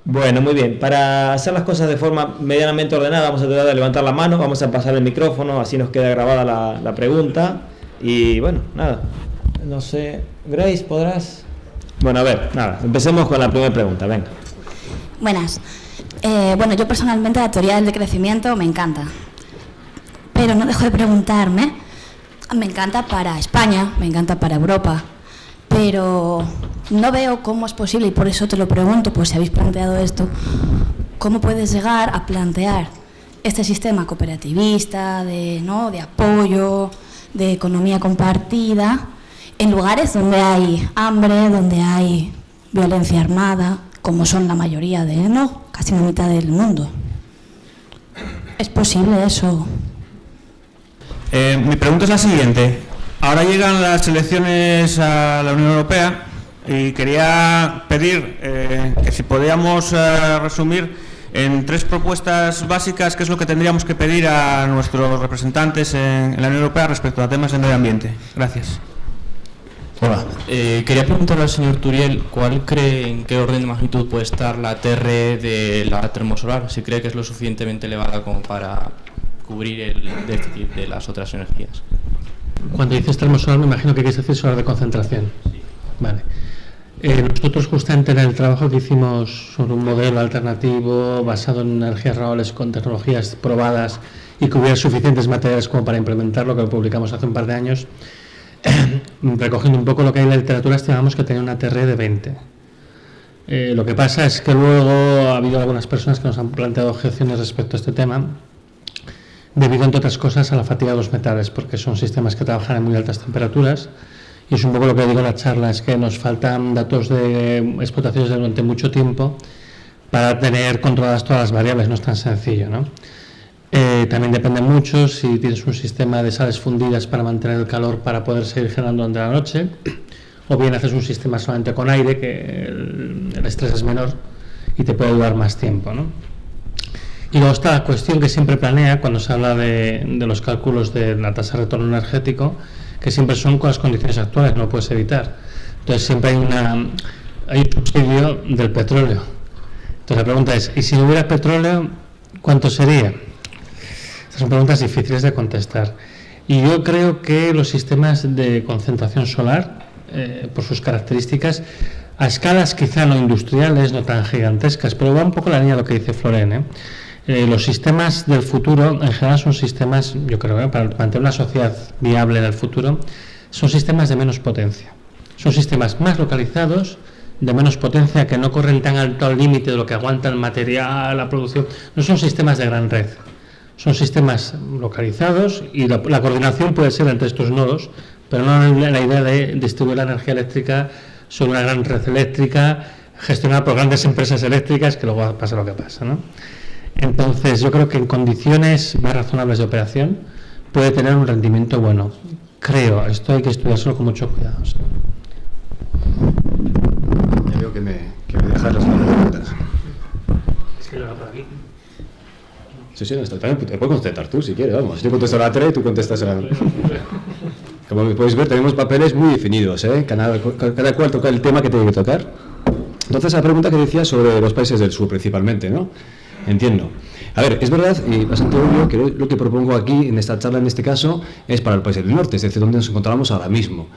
Bueno, muy bien. Para hacer las cosas de forma medianamente ordenada, vamos a tratar de levantar la mano, vamos a pasar el micrófono, así nos queda grabada la pregunta. Y bueno, nada, no sé, Grace, ¿podrás? Bueno, a ver, nada, empecemos con la primera pregunta, venga. Buenas. Bueno, yo personalmente la teoría del decrecimiento me encanta, pero no dejo de preguntarme, me encanta para España, me encanta para Europa, pero no veo cómo es posible, y por eso te lo pregunto, pues si habéis planteado esto, cómo puedes llegar a plantear este sistema cooperativista, de apoyo, de economía compartida, en lugares donde hay hambre, donde hay violencia armada, como son la mayoría casi la mitad del mundo. ¿Es posible eso? Mi pregunta es la siguiente. Ahora llegan las elecciones a la Unión Europea y quería pedir que si podíamos resumir en 3 propuestas básicas qué es lo que tendríamos que pedir a nuestros representantes en la Unión Europea respecto a temas de medio ambiente. Gracias. Hola, quería preguntarle al señor Turiel cuál cree, en qué orden de magnitud puede estar la TRE de la termosolar, si cree que es lo suficientemente elevada como para cubrir el déficit de las otras energías. Cuando dices termosolar me imagino que quieres decir solar de concentración. Sí. Vale. Nosotros justamente en el trabajo que hicimos sobre un modelo alternativo basado en energías renovables con tecnologías probadas y que hubiera suficientes materiales como para implementarlo, que lo publicamos hace un par de años, recogiendo un poco lo que hay en la literatura, estimamos que tenía una TRE de 20. Lo que pasa es que luego ha habido algunas personas que nos han planteado objeciones respecto a este tema, debido, entre otras cosas, a la fatiga de los metales, porque son sistemas que trabajan en muy altas temperaturas, y es un poco lo que digo en la charla, es que nos faltan datos de explotaciones durante mucho tiempo para tener controladas todas las variables, no es tan sencillo, ¿no? También depende mucho si tienes un sistema de sales fundidas para mantener el calor para poder seguir generando durante la noche, o bien haces un sistema solamente con aire, que el estrés es menor y te puede durar más tiempo, ¿no? Y luego está la cuestión que siempre planea cuando se habla de los cálculos de la tasa de retorno energético, que siempre son con las condiciones actuales, no lo puedes evitar. Entonces siempre hay un subsidio del petróleo. Entonces la pregunta es, ¿y si no hubiera petróleo, cuánto sería? Estas son preguntas difíciles de contestar. Y yo creo que los sistemas de concentración solar, por sus características, a escalas quizá no industriales, no tan gigantescas, pero va un poco la línea de lo que dice Floren, los sistemas del futuro, en general, son sistemas, yo creo, para mantener una sociedad viable en el futuro, son sistemas de menos potencia. Son sistemas más localizados, de menos potencia, que no corren tan alto al límite de lo que aguanta el material, la producción. No son sistemas de gran red. Son sistemas localizados y la coordinación puede ser entre estos nodos, pero no la idea de distribuir la energía eléctrica sobre una gran red eléctrica, gestionada por grandes empresas eléctricas, que luego pasa lo que pasa, ¿no? Entonces, yo creo que en condiciones más razonables de operación puede tener un rendimiento bueno. Creo, esto hay que estudiárselo con mucho cuidado. ¿Sí? Ya veo que me dejas las preguntas. Es que lo hago por aquí. Sí, no está bien. Te puedo contestar tú si quieres, vamos. Yo contesto la TRE y tú contestas a... Como podéis ver, tenemos papeles muy definidos, ¿eh? Cada cual toca el tema que tiene que tocar. Entonces, la pregunta que decía sobre los países del sur principalmente, ¿no? Entiendo. A ver, es verdad y bastante obvio que lo que propongo aquí en esta charla, en este caso, es para el país del norte, es decir, donde nos encontramos ahora mismo.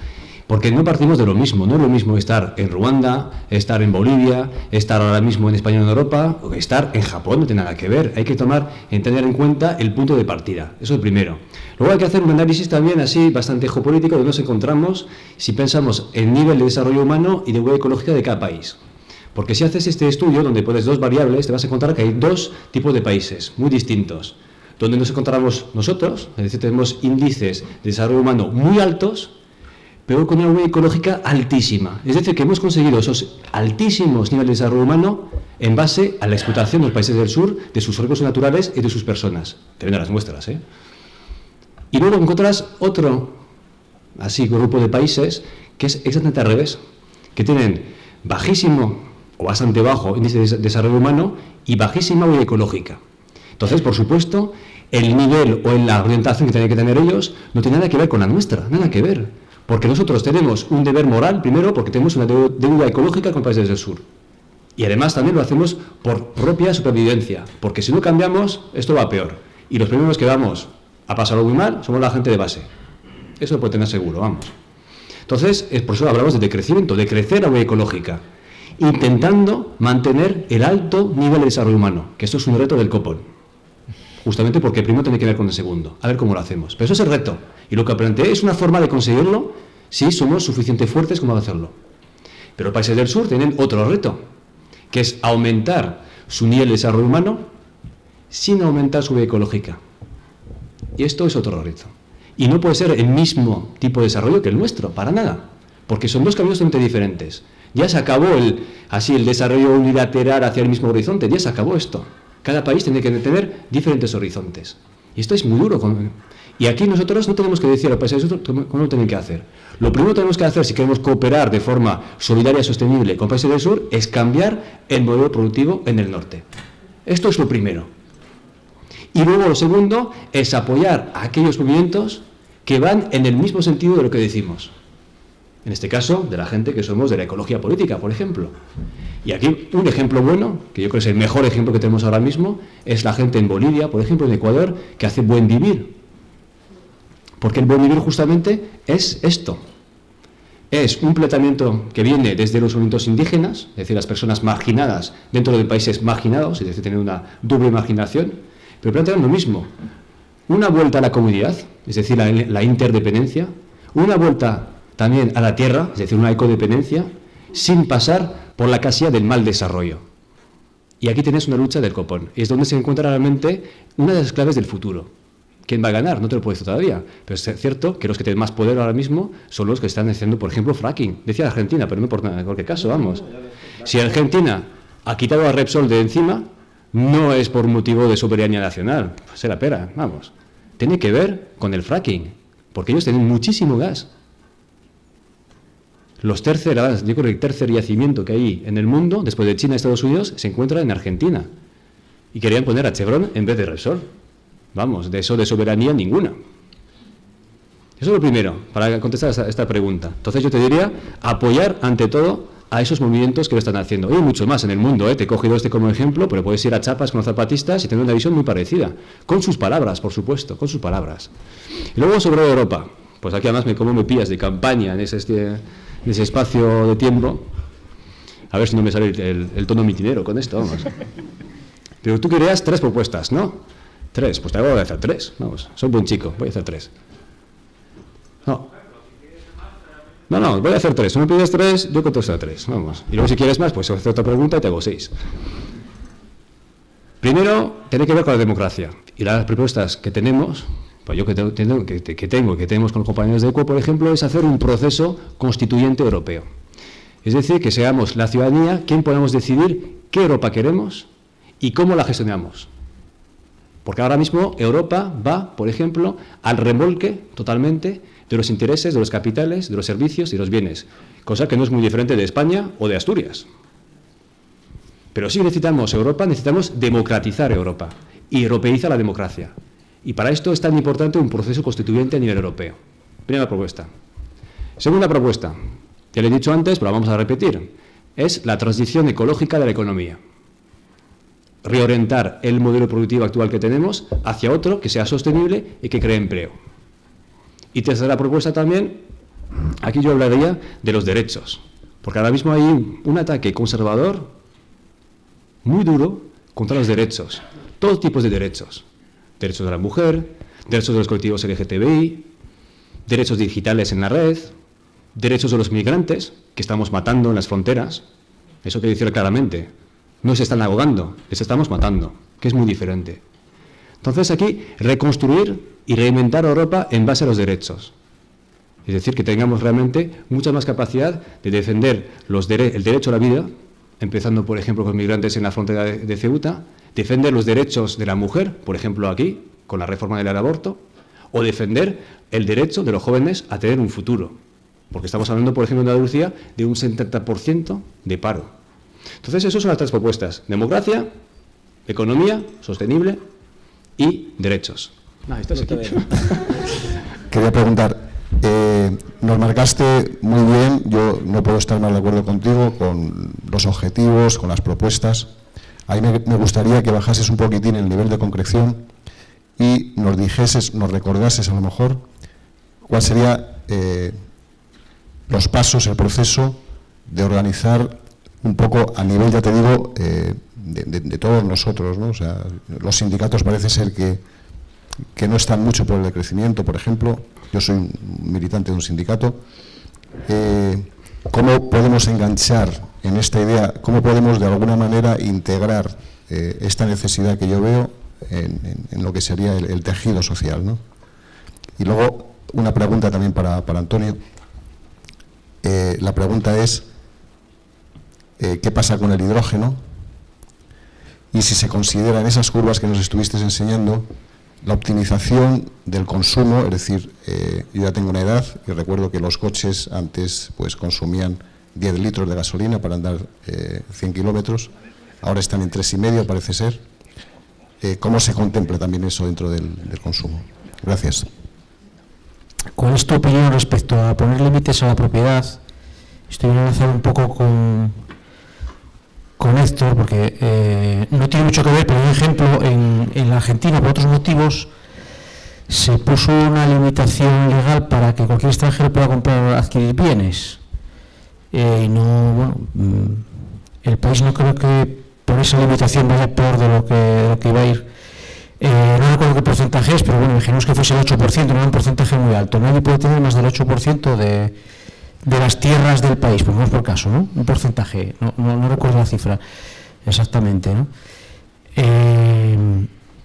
Porque no partimos de lo mismo, no es lo mismo estar en Ruanda, estar en Bolivia, estar ahora mismo en España o en Europa, o estar en Japón, no tiene nada que ver. Hay que tener en cuenta el punto de partida, eso es el primero. Luego hay que hacer un análisis también así, bastante geopolítico, de donde nos encontramos si pensamos el nivel de desarrollo humano y de huella ecológica de cada país. Porque si haces este estudio, donde pones 2 variables, te vas a encontrar que hay 2 tipos de países muy distintos. Donde nos encontramos nosotros, es decir, tenemos índices de desarrollo humano muy altos, pero con una huella ecológica altísima. Es decir, que hemos conseguido esos altísimos niveles de desarrollo humano en base a la explotación de los países del sur, de sus recursos naturales y de sus personas. Te ven a las muestras, ¿eh? Y luego encontrarás otro, así, grupo de países, que es exactamente al revés, que tienen bajísimo o bastante bajo índice de desarrollo humano y bajísima huella ecológica. Entonces, por supuesto, el nivel o la orientación que tienen que tener ellos no tiene nada que ver con la nuestra, nada que ver. Porque nosotros tenemos un deber moral, primero, porque tenemos una deuda ecológica con países del sur. Y además también lo hacemos por propia supervivencia, porque si no cambiamos, esto va peor. Y los primeros que vamos a pasarlo muy mal somos la gente de base. Eso lo puede tener seguro, vamos. Entonces, por eso hablamos de decrecimiento, de crecer a la ecológica, intentando mantener el alto nivel de desarrollo humano, que esto es un reto del Copón. Justamente porque el primero tiene que ver con el segundo, a ver cómo lo hacemos. Pero eso es el reto. Y lo que planteé es una forma de conseguirlo si somos suficientemente fuertes como para hacerlo. Pero los países del sur tienen otro reto, que es aumentar su nivel de desarrollo humano sin aumentar su vida ecológica. Y esto es otro reto. Y no puede ser el mismo tipo de desarrollo que el nuestro, para nada, porque son dos caminos totalmente diferentes. Ya se acabó el desarrollo unilateral hacia el mismo horizonte, ya se acabó esto. Cada país tiene que tener diferentes horizontes. Y esto es muy duro. Y aquí nosotros no tenemos que decir a los países del sur cómo lo tienen que hacer. Lo primero que tenemos que hacer si queremos cooperar de forma solidaria y sostenible con países del sur es cambiar el modelo productivo en el norte. Esto es lo primero. Y luego lo segundo es apoyar a aquellos movimientos que van en el mismo sentido de lo que decimos. En este caso, de la gente que somos de la ecología política, por ejemplo. Y aquí un ejemplo bueno, que yo creo que es el mejor ejemplo que tenemos ahora mismo, es la gente en Bolivia, por ejemplo, en Ecuador, que hace buen vivir. Porque el buen vivir justamente es esto. Es un planteamiento que viene desde los movimientos indígenas, es decir, las personas marginadas dentro de países marginados, es decir, tener una doble marginación, pero plantean lo mismo. Una vuelta a la comunidad, es decir, la interdependencia, una vuelta también a la tierra, es decir, una ecodependencia, sin pasar por la casilla del mal desarrollo. Y aquí tenéis una lucha del Copón, y es donde se encuentra realmente una de las claves del futuro. ¿Quién va a ganar? No te lo puedo decir todavía, pero es cierto que los que tienen más poder ahora mismo son los que están haciendo, por ejemplo, fracking. Decía Argentina, pero no por nada, en cualquier caso, vamos. Si Argentina ha quitado a Repsol de encima, no es por motivo de soberanía nacional, será pera, vamos. Tiene que ver con el fracking, porque ellos tienen muchísimo gas. Yo creo que el tercer yacimiento que hay en el mundo, después de China y Estados Unidos, se encuentra en Argentina. Y querían poner a Chevron en vez de Repsol. Vamos, de eso de soberanía ninguna. Eso es lo primero, para contestar a esta pregunta. Entonces yo te diría, apoyar ante todo a esos movimientos que lo están haciendo. Y hay mucho más en el mundo, te he cogido este como ejemplo, pero puedes ir a Chiapas con los zapatistas y tener una visión muy parecida. Con sus palabras, por supuesto, con sus palabras. Y luego sobre Europa, pues aquí además como me pillas de campaña en ese espacio de tiempo. A ver si no me sale el tono mitinero con esto, vamos. Pero tú querías 3 propuestas, ¿no? 3, pues te voy a hacer 3, vamos, soy buen chico, voy a hacer 3. No, voy a hacer 3, si me pides 3, yo contesto a 3, vamos. Y luego si quieres más, pues hacer otra pregunta y te hago 6. Primero, tiene que ver con la democracia. Y las propuestas que tenemos, pues yo que tenemos con los compañeros de ECO, por ejemplo, es hacer un proceso constituyente europeo. Es decir, que seamos la ciudadanía quien podamos decidir qué Europa queremos y cómo la gestionamos. Porque ahora mismo Europa va, por ejemplo, al remolque totalmente de los intereses, de los capitales, de los servicios y de los bienes, cosa que no es muy diferente de España o de Asturias. Pero sí necesitamos Europa, necesitamos democratizar Europa y europeizar la democracia. Y para esto es tan importante un proceso constituyente a nivel europeo. Primera propuesta. Segunda propuesta, ya le he dicho antes, pero vamos a repetir, es la transición ecológica de la economía. Reorientar el modelo productivo actual que tenemos hacia otro que sea sostenible y que cree empleo. Y tercera propuesta también, aquí yo hablaría de los derechos, porque ahora mismo hay un ataque conservador muy duro contra los derechos, todos tipos de derechos. Derechos de la mujer, derechos de los colectivos LGTBI, derechos digitales en la red, derechos de los migrantes, que estamos matando en las fronteras, eso hay que decirlo claramente. No se están ahogando, les estamos matando, que es muy diferente. Entonces aquí, reconstruir y reinventar Europa en base a los derechos. Es decir, que tengamos realmente mucha más capacidad de defender el derecho a la vida, empezando, por ejemplo, con migrantes en la frontera de Ceuta, defender los derechos de la mujer, por ejemplo, aquí, con la reforma del aborto, o defender el derecho de los jóvenes a tener un futuro. Porque estamos hablando, por ejemplo, en Andalucía, de un 70% de paro. Entonces, esas son las 3 propuestas. Democracia, economía sostenible y derechos. Quería preguntar, Nos marcaste muy bien, yo no puedo estar más de acuerdo contigo con los objetivos, con las propuestas. Ahí me gustaría que bajases un poquitín el nivel de concreción y nos recordases a lo mejor cuál sería los pasos, el proceso de organizar un poco a nivel, ya te digo, de todos nosotros, ¿no? O sea, los sindicatos parece ser que no están mucho por el decrecimiento, por ejemplo. Yo soy un militante de un sindicato. ¿Cómo podemos enganchar en esta idea, cómo podemos de alguna manera integrar esta necesidad que yo veo en lo que sería el tejido social, ¿no? Y luego, una pregunta también para Antonio. La pregunta es, ¿qué pasa con el hidrógeno? Y si se considera en esas curvas que nos estuviste enseñando la optimización del consumo, es decir, yo ya tengo una edad y recuerdo que los coches antes pues consumían 10 litros de gasolina para andar 100 kilómetros, ahora están en 3,5 parece ser. ¿Cómo se contempla también eso dentro del consumo? Gracias. ¿Cuál es tu opinión respecto a poner límites a la propiedad? Estoy enlazando un poco con Héctor, porque no tiene mucho que ver, pero un ejemplo, en la Argentina, por otros motivos, se puso una limitación legal para que cualquier extranjero pueda adquirir bienes. Y no, bueno, el país no creo que por esa limitación vaya peor de lo que iba a ir. No recuerdo qué porcentaje es, pero bueno, imaginemos que fuese el 8%, no era un porcentaje muy alto. Nadie puede tener más del 8% de las tierras del país, pongamos por caso, ¿no? Un porcentaje, no recuerdo la cifra exactamente, ¿no?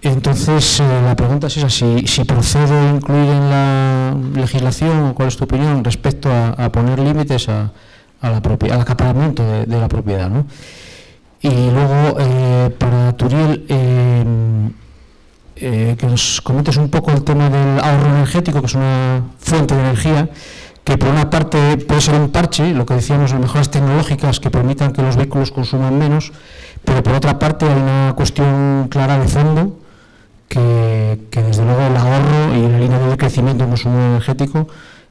Entonces, la pregunta es esa, si procede incluir en la legislación, o cuál es tu opinión respecto a poner límites al acaparamiento de la propiedad, ¿no? Y luego, para Turiel, que nos comentes un poco el tema del ahorro energético, que es una fuente de energía, que por una parte puede ser un parche, lo que decíamos, las mejoras tecnológicas que permitan que los vehículos consuman menos, pero por otra parte hay una cuestión clara de fondo, que desde luego el ahorro y la línea de crecimiento en consumo energético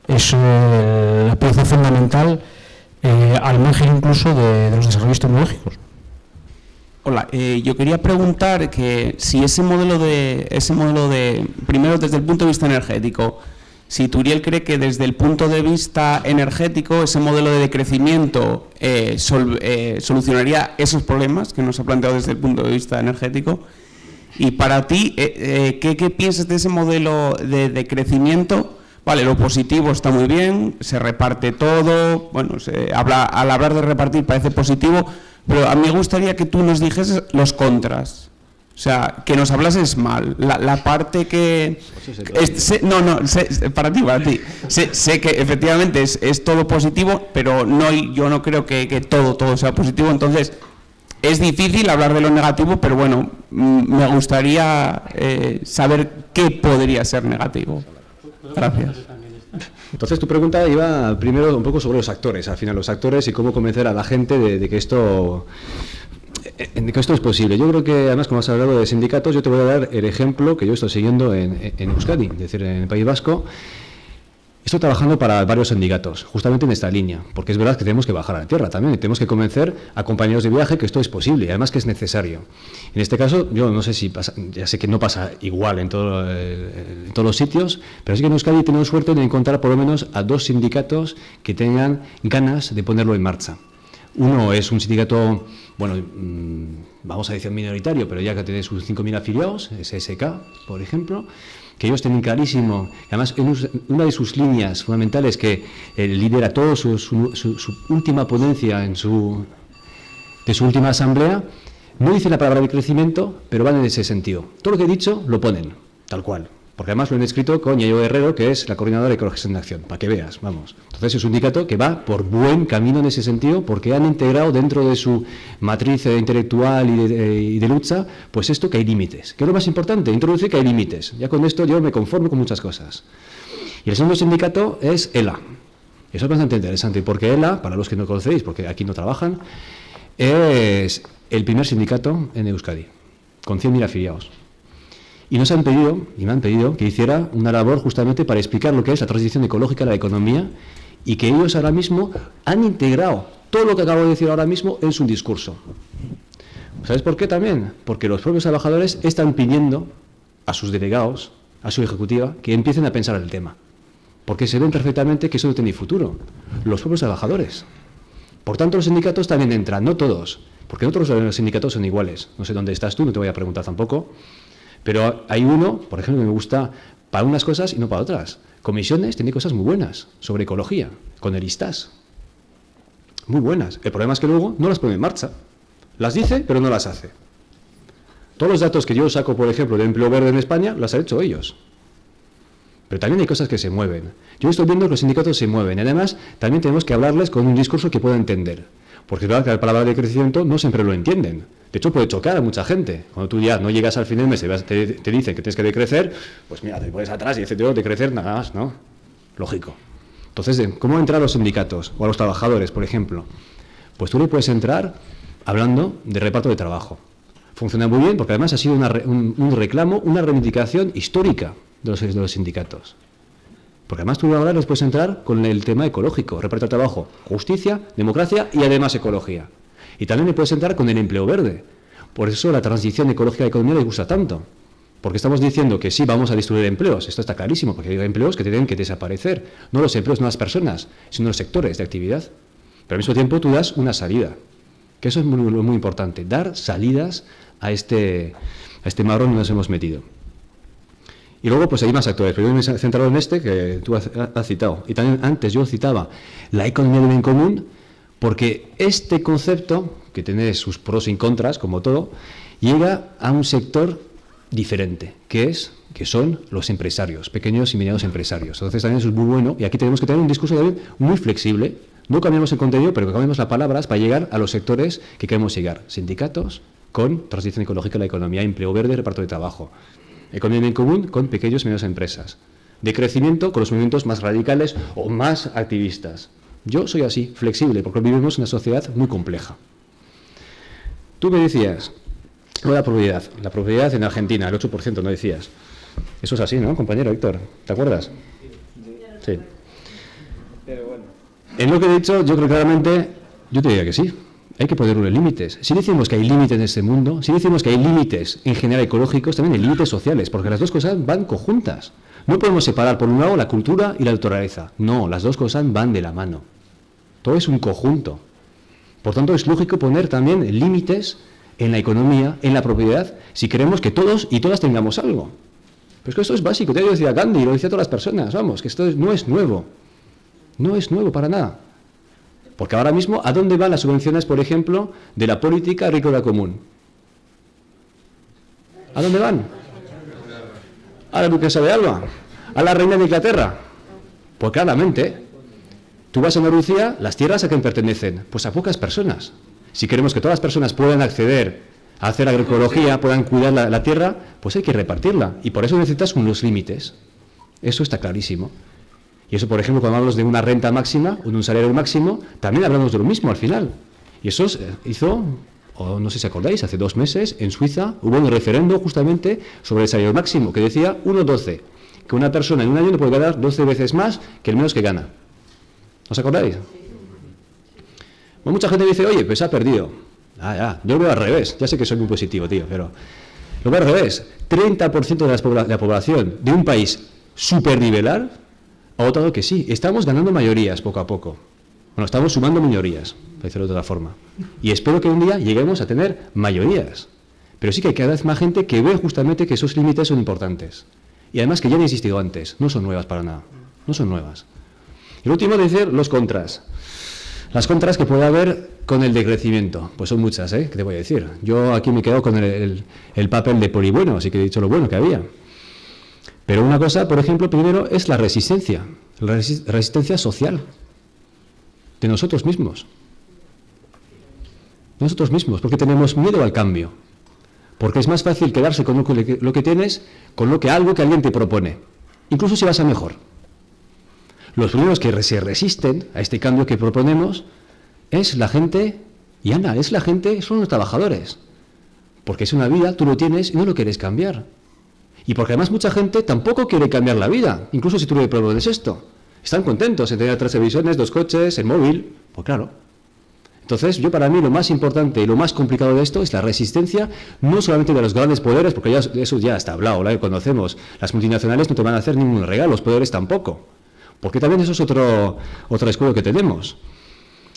es la pieza fundamental, al margen incluso de los desarrollos tecnológicos. Hola, yo quería preguntar que si ese modelo de, primero desde el punto de vista energético, si Turiel cree que desde el punto de vista energético ese modelo de decrecimiento solucionaría esos problemas que nos ha planteado desde el punto de vista energético. Y para ti, ¿qué piensas de ese modelo de decrecimiento? Vale, lo positivo está muy bien, se reparte todo, bueno, al hablar de repartir parece positivo, pero a mí me gustaría que tú nos dijeses los contras. O sea, que nos hablases mal, la parte que... para ti. Sé que efectivamente es todo positivo, pero yo no creo que todo sea positivo, entonces es difícil hablar de lo negativo, pero bueno, me gustaría saber qué podría ser negativo. Gracias. Entonces tu pregunta iba primero un poco sobre los actores, al final los actores y cómo convencer a la gente de que esto es posible. Yo creo que, además, como has hablado de sindicatos, yo te voy a dar el ejemplo que yo estoy siguiendo en Euskadi, es decir, en el País Vasco. Estoy trabajando para varios sindicatos, justamente en esta línea, porque es verdad que tenemos que bajar a la tierra también, y tenemos que convencer a compañeros de viaje que esto es posible, y además que es necesario. En este caso, yo no sé si pasa, ya sé que no pasa igual en todos los sitios, pero sí que en Euskadi tenemos suerte de encontrar por lo menos a 2 sindicatos que tengan ganas de ponerlo en marcha. Uno es un sindicato, bueno, vamos a decir minoritario, pero ya que tiene sus 5.000 afiliados, SSK, por ejemplo, que ellos tienen clarísimo, además una de sus líneas fundamentales que lidera todo su última ponencia de su última asamblea, no dice la palabra de crecimiento, pero van en ese sentido. Todo lo que he dicho lo ponen, tal cual. Porque además lo han escrito con Yayo Guerrero, que es la coordinadora de Ecologistas en Acción, para que veas, vamos. Entonces es un sindicato que va por buen camino en ese sentido, porque han integrado dentro de su matriz intelectual y de lucha, pues esto, que hay límites. ¿Qué es lo más importante? Introducir que hay límites. Ya con esto yo me conformo con muchas cosas. Y el segundo sindicato es ELA. Eso es bastante interesante, porque ELA, para los que no conocéis, porque aquí no trabajan, es el primer sindicato en Euskadi, con 100.000 afiliados. Y nos han pedido, y me han pedido, que hiciera una labor justamente para explicar lo que es la transición ecológica de la economía y que ellos ahora mismo han integrado todo lo que acabo de decir ahora mismo en su discurso. ¿Sabes por qué también? Porque los propios trabajadores están pidiendo a sus delegados, a su ejecutiva, que empiecen a pensar el tema. Porque se ven perfectamente que eso no tiene futuro. Los propios trabajadores. Por tanto, los sindicatos también entran, no todos, porque no todos los sindicatos son iguales. No sé dónde estás tú, no te voy a preguntar tampoco. Pero hay uno, por ejemplo, que me gusta para unas cosas y no para otras. Comisiones tiene cosas muy buenas sobre ecología, con el ISTAS. Muy buenas. El problema es que luego no las pone en marcha. Las dice, pero no las hace. Todos los datos que yo saco, por ejemplo, de empleo verde en España, los han hecho ellos. Pero también hay cosas que se mueven. Yo estoy viendo que los sindicatos se mueven. Y además, también tenemos que hablarles con un discurso que pueda entender. Porque es verdad que la palabra de crecimiento no siempre lo entienden. De hecho, puede chocar a mucha gente. Cuando tú ya no llegas al final del mes te dicen que tienes que decrecer, pues mira, te pones atrás y dices, tengo que decrecer nada más, ¿no? Lógico. Entonces, ¿cómo entrar a los sindicatos o a los trabajadores, por ejemplo? Pues tú le puedes entrar hablando de reparto de trabajo. Funciona muy bien porque además ha sido un reclamo, una reivindicación histórica de los sindicatos. Porque además tú ahora les puedes entrar con el tema ecológico, reparto de trabajo, justicia, democracia y además ecología. Y también le puedes entrar con el empleo verde. Por eso la transición ecológica de la economía les gusta tanto. Porque estamos diciendo que sí, vamos a destruir empleos. Esto está clarísimo, porque hay empleos que tienen que desaparecer. No los empleos, no las personas, sino los sectores de actividad. Pero al mismo tiempo tú das una salida. Que eso es muy importante, dar salidas a este marrón donde nos hemos metido. Y luego pues hay más actores, pero yo me he centrado en este que tú has citado. Y también antes yo citaba la economía del bien común, porque este concepto, que tiene sus pros y contras, como todo, llega a un sector diferente, que son los empresarios, pequeños y medianos empresarios. Entonces también eso es muy bueno, y aquí tenemos que tener un discurso también muy flexible. No cambiamos el contenido, pero cambiamos las palabras para llegar a los sectores que queremos llegar. Sindicatos con transición ecológica de la economía, empleo verde, reparto de trabajo. Economía bien común con pequeños y medianas empresas. De crecimiento con los movimientos más radicales o más activistas. Yo soy así, flexible, porque vivimos en una sociedad muy compleja. Tú me decías, lo de la propiedad en Argentina, el 8%, no decías. Eso es así, ¿no, compañero Héctor? ¿Te acuerdas? Sí. Pero bueno. En lo que he dicho, yo creo claramente, yo te diría que sí. Hay que poner unos límites. Si decimos que hay límites en este mundo, si decimos que hay límites en general ecológicos, también hay límites sociales, porque las dos cosas van conjuntas. No podemos separar por un lado la cultura y la naturaleza. No, las dos cosas van de la mano. Todo es un conjunto. Por tanto, es lógico poner también límites en la economía, en la propiedad, si queremos que todos y todas tengamos algo. Pero es que esto es básico, te lo decía Gandhi, lo decía todas las personas, vamos, que esto no es nuevo. No es nuevo para nada. Porque ahora mismo, ¿a dónde van las subvenciones, por ejemplo, de la política agrícola común? ¿A dónde van? ¿A la duquesa de Alba? ¿A la reina de Inglaterra? Pues claramente, tú vas a Andalucía, las tierras a quién pertenecen, pues a pocas personas. Si queremos que todas las personas puedan acceder a hacer agroecología, puedan cuidar la tierra, pues hay que repartirla. Y por eso necesitas unos límites. Eso está clarísimo. Y eso, por ejemplo, cuando hablamos de una renta máxima o de un salario máximo, también hablamos de lo mismo al final. Y eso hizo, o no sé si acordáis, hace 2 meses en Suiza hubo un referendo justamente sobre el salario máximo que decía 1,12, que una persona en un año no puede ganar 12 veces más que el menos que gana. ¿Os acordáis? Bueno, mucha gente dice, oye, pues se ha perdido. Yo lo veo al revés. Ya sé que soy muy positivo, tío, pero lo veo al revés. 30% de la población de un país supernivelar ha votado que sí. Estamos ganando mayorías poco a poco. Bueno, estamos sumando minorías, para decirlo de otra forma. Y espero que un día lleguemos a tener mayorías. Pero sí que hay cada vez más gente que ve justamente que esos límites son importantes. Y además que ya han existido antes. No son nuevas para nada. No son nuevas. Y lo último, decir los contras. Las contras que puede haber con el decrecimiento. Pues son muchas, ¿eh? ¿Qué te voy a decir? Yo aquí me he quedado con el papel de polibueno, así que he dicho lo bueno que había. Pero una cosa, por ejemplo, primero es la resistencia. La resistencia social. De nosotros mismos. Nosotros mismos, porque tenemos miedo al cambio. Porque es más fácil quedarse con lo que tienes, con algo que alguien te propone. Incluso si vas a mejor. Los primeros que se resisten a este cambio que proponemos es la gente, y Ana, son los trabajadores. Porque es una vida, tú lo tienes y no lo quieres cambiar. Y porque además mucha gente tampoco quiere cambiar la vida, incluso si tú le propones esto. Están contentos en tener 3 televisiones, 2 coches, el móvil, pues claro. Entonces, para mí lo más importante y lo más complicado de esto es la resistencia, no solamente de los grandes poderes, porque eso ya está hablado, lo conocemos. Las multinacionales no te van a hacer ningún regalo, los poderes tampoco. Porque también eso es otra escuela que tenemos.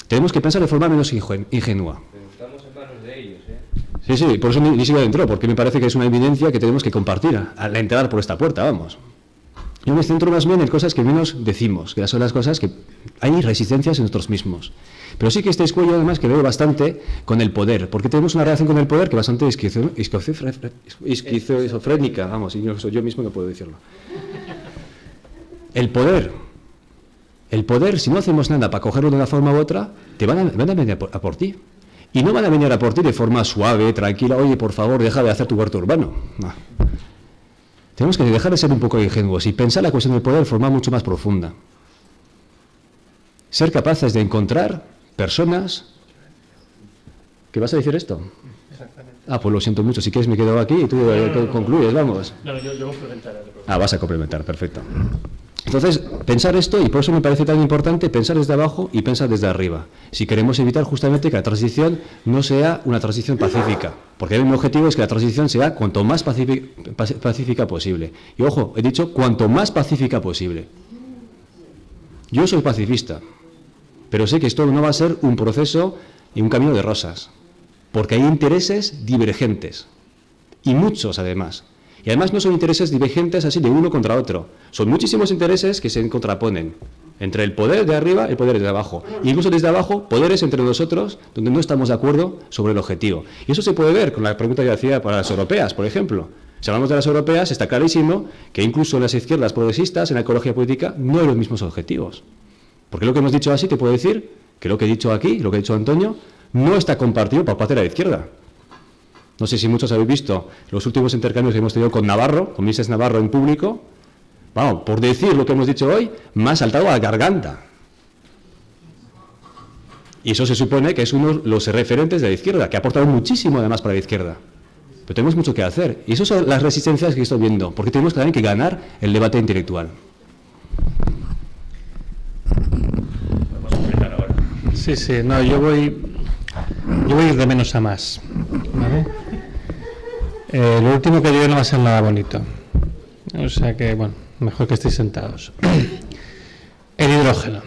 Tenemos que pensar de forma menos ingenua. Pero estamos en manos de ellos, ¿eh? Sí, por eso ni siquiera entró, porque me parece que es una evidencia que tenemos que compartir al entrar por esta puerta, vamos. Yo me centro más bien en cosas que menos decimos, que son las cosas que hay resistencias en nosotros mismos. Pero sí que este escuello, además, que veo bastante con el poder, porque tenemos una relación con el poder que es bastante esquizofrénica, vamos, y yo mismo no puedo decirlo. El poder, si no hacemos nada para cogerlo de una forma u otra, van a venir a por ti. Y no van a venir a por ti de forma suave, tranquila, oye, por favor, deja de hacer tu huerto urbano. No. Tenemos que dejar de ser un poco ingenuos y pensar la cuestión del poder de forma mucho más profunda. Ser capaces de encontrar personas... ¿Qué vas a decir esto? Exactamente. Pues lo siento mucho. Si quieres me quedo aquí y tú concluyes, vamos. No, yo complementaré. Vas a complementar, perfecto. Entonces, pensar esto, y por eso me parece tan importante pensar desde abajo y pensar desde arriba. Si queremos evitar justamente que la transición no sea una transición pacífica, porque mi objetivo es que la transición sea cuanto más pacífica posible. Y ojo, he dicho cuanto más pacífica posible. Yo soy pacifista, pero sé que esto no va a ser un proceso y un camino de rosas, porque hay intereses divergentes, y muchos además. Y además no son intereses divergentes así de uno contra otro. Son muchísimos intereses que se contraponen. Entre el poder de arriba y el poder de abajo. E incluso desde abajo, poderes entre nosotros donde no estamos de acuerdo sobre el objetivo. Y eso se puede ver con la pregunta que hacía para las europeas, por ejemplo. Si hablamos de las europeas, está clarísimo que incluso en las izquierdas progresistas, en la ecología política, no hay los mismos objetivos. Porque lo que hemos dicho así te puedo decir que lo que he dicho aquí, lo que ha dicho Antonio, no está compartido por parte de la izquierda. No sé si muchos habéis visto los últimos intercambios que hemos tenido con Navarro, con Mises Navarro en público. Vamos, por decir lo que hemos dicho hoy, me ha saltado a la garganta. Y eso se supone que es uno de los referentes de la izquierda, que ha aportado muchísimo además para la izquierda. Pero tenemos mucho que hacer. Y esas son las resistencias que estoy viendo, porque tenemos también que ganar el debate intelectual. Vamos a empezar ahora. Sí, no, yo voy a ir de menos a más. ¿Vale? Lo último que digo no va a ser nada bonito. O sea que, bueno, mejor que estéis sentados. El hidrógeno.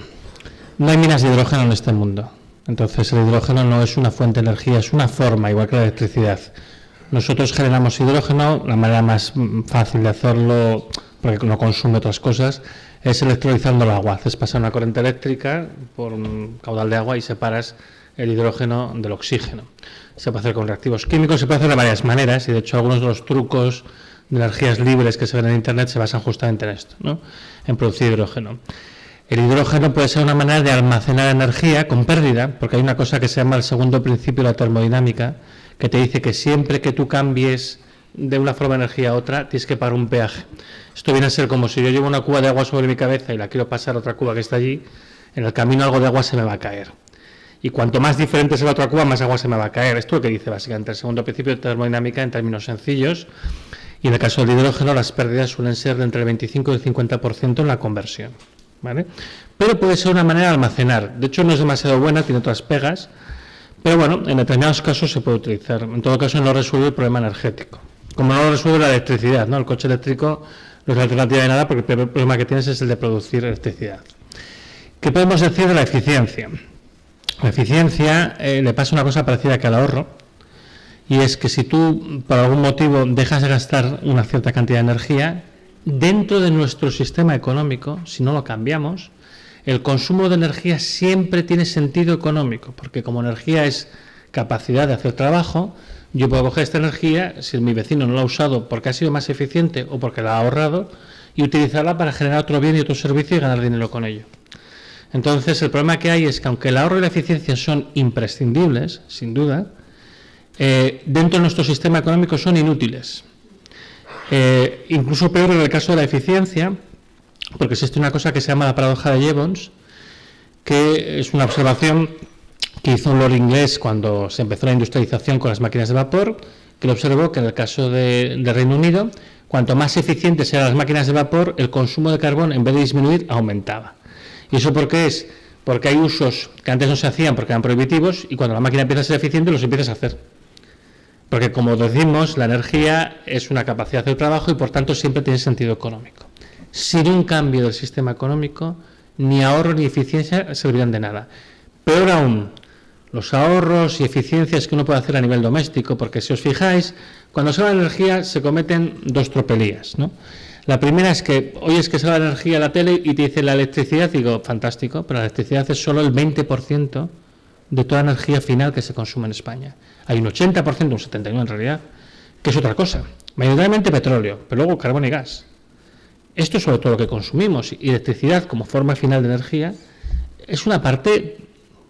No hay minas de hidrógeno en este mundo. Entonces el hidrógeno no es una fuente de energía, es una forma, igual que la electricidad. Nosotros generamos hidrógeno, la manera más fácil de hacerlo, porque no consume otras cosas, es electrolizando el agua. Haces pasar una corriente eléctrica por un caudal de agua y separas el hidrógeno del oxígeno. Se puede hacer con reactivos químicos, se puede hacer de varias maneras, y de hecho algunos de los trucos de energías libres que se ven en Internet se basan justamente en esto, ¿no? En producir hidrógeno. El hidrógeno puede ser una manera de almacenar energía con pérdida, porque hay una cosa que se llama el segundo principio de la termodinámica, que te dice que siempre que tú cambies de una forma de energía a otra, tienes que pagar un peaje. Esto viene a ser como si yo llevo una cuba de agua sobre mi cabeza y la quiero pasar a otra cuba que está allí, en el camino algo de agua se me va a caer. Y cuanto más diferente sea la otra cuba, más agua se me va a caer. Esto es lo que dice básicamente el segundo principio de termodinámica en términos sencillos. Y en el caso del hidrógeno, las pérdidas suelen ser de entre el 25 y el 50% en la conversión, ¿vale? Pero puede ser una manera de almacenar. De hecho, no es demasiado buena, tiene otras pegas. Pero bueno, en determinados casos se puede utilizar. En todo caso, no resuelve el problema energético. Como no lo resuelve la electricidad, ¿no? El coche eléctrico no es la alternativa de nada porque el problema que tienes es el de producir electricidad. ¿Qué podemos decir de la eficiencia? La eficiencia le pasa una cosa parecida que al ahorro, y es que si tú por algún motivo dejas de gastar una cierta cantidad de energía, dentro de nuestro sistema económico, si no lo cambiamos, el consumo de energía siempre tiene sentido económico, porque como energía es capacidad de hacer trabajo, yo puedo coger esta energía, si mi vecino no la ha usado porque ha sido más eficiente o porque la ha ahorrado, y utilizarla para generar otro bien y otro servicio y ganar dinero con ello. Entonces, el problema que hay es que aunque el ahorro y la eficiencia son imprescindibles, sin duda, dentro de nuestro sistema económico son inútiles. Incluso peor en el caso de la eficiencia, porque existe una cosa que se llama la paradoja de Jevons, que es una observación que hizo un lord inglés cuando se empezó la industrialización con las máquinas de vapor, que lo observó que en el caso del Reino Unido, cuanto más eficientes eran las máquinas de vapor, el consumo de carbón, en vez de disminuir, aumentaba. ¿Y eso por qué es? Porque hay usos que antes no se hacían porque eran prohibitivos, y cuando la máquina empieza a ser eficiente, los empiezas a hacer. Porque, como decimos, la energía es una capacidad de trabajo y, por tanto, siempre tiene sentido económico. Sin un cambio del sistema económico, ni ahorro ni eficiencia servirían de nada. Peor aún, los ahorros y eficiencias que uno puede hacer a nivel doméstico, porque si os fijáis, cuando se habla de energía se cometen dos tropelías, ¿no? La primera es que oyes que se habla de energía en la tele y te dice la electricidad, y digo, fantástico, pero la electricidad es solo el 20% de toda energía final que se consume en España. Hay un 80%, un 79% en realidad, que es otra cosa. Mayoritariamente petróleo, pero luego carbón y gas. Esto es sobre todo lo que consumimos, y electricidad como forma final de energía es una parte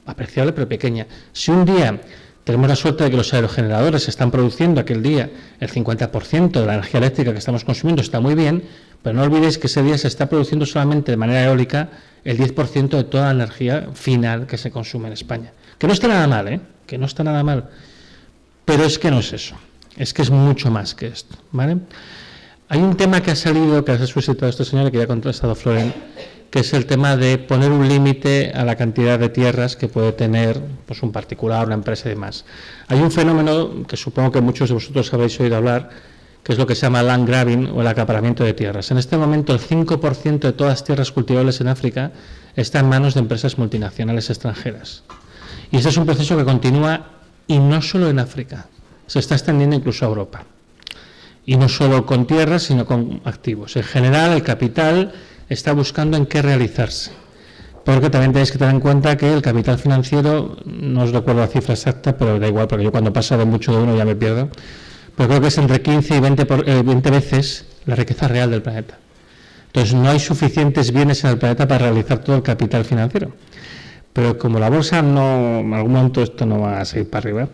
apreciable pero pequeña. Si un día tenemos la suerte de que los aerogeneradores están produciendo aquel día el 50% de la energía eléctrica que estamos consumiendo, está muy bien, pero no olvidéis que ese día se está produciendo solamente de manera eólica el 10% de toda la energía final que se consume en España. Que no está nada mal, que no está nada mal, pero es que no es eso, es que es mucho más que esto, ¿vale? Hay un tema que ha salido, que ha suscitado este señor y que ya ha contestado Floren, que es el tema de poner un límite a la cantidad de tierras que puede tener pues, un particular, una empresa y demás. Hay un fenómeno que supongo que muchos de vosotros habréis oído hablar, que es lo que se llama land grabbing o el acaparamiento de tierras. En este momento el 5% de todas las tierras cultivables en África está en manos de empresas multinacionales extranjeras. Y ese es un proceso que continúa, y no solo en África, se está extendiendo incluso a Europa. Y no solo con tierras, sino con activos. En general, el capital está buscando en qué realizarse. Porque también tenéis que tener en cuenta que el capital financiero, no os recuerdo la cifra exacta, pero da igual, porque yo cuando paso de mucho de uno ya me pierdo, pero creo que es entre 15 y 20 veces la riqueza real del planeta. Entonces, no hay suficientes bienes en el planeta para realizar todo el capital financiero. Pero como la bolsa no, en algún momento esto no va a seguir para arriba,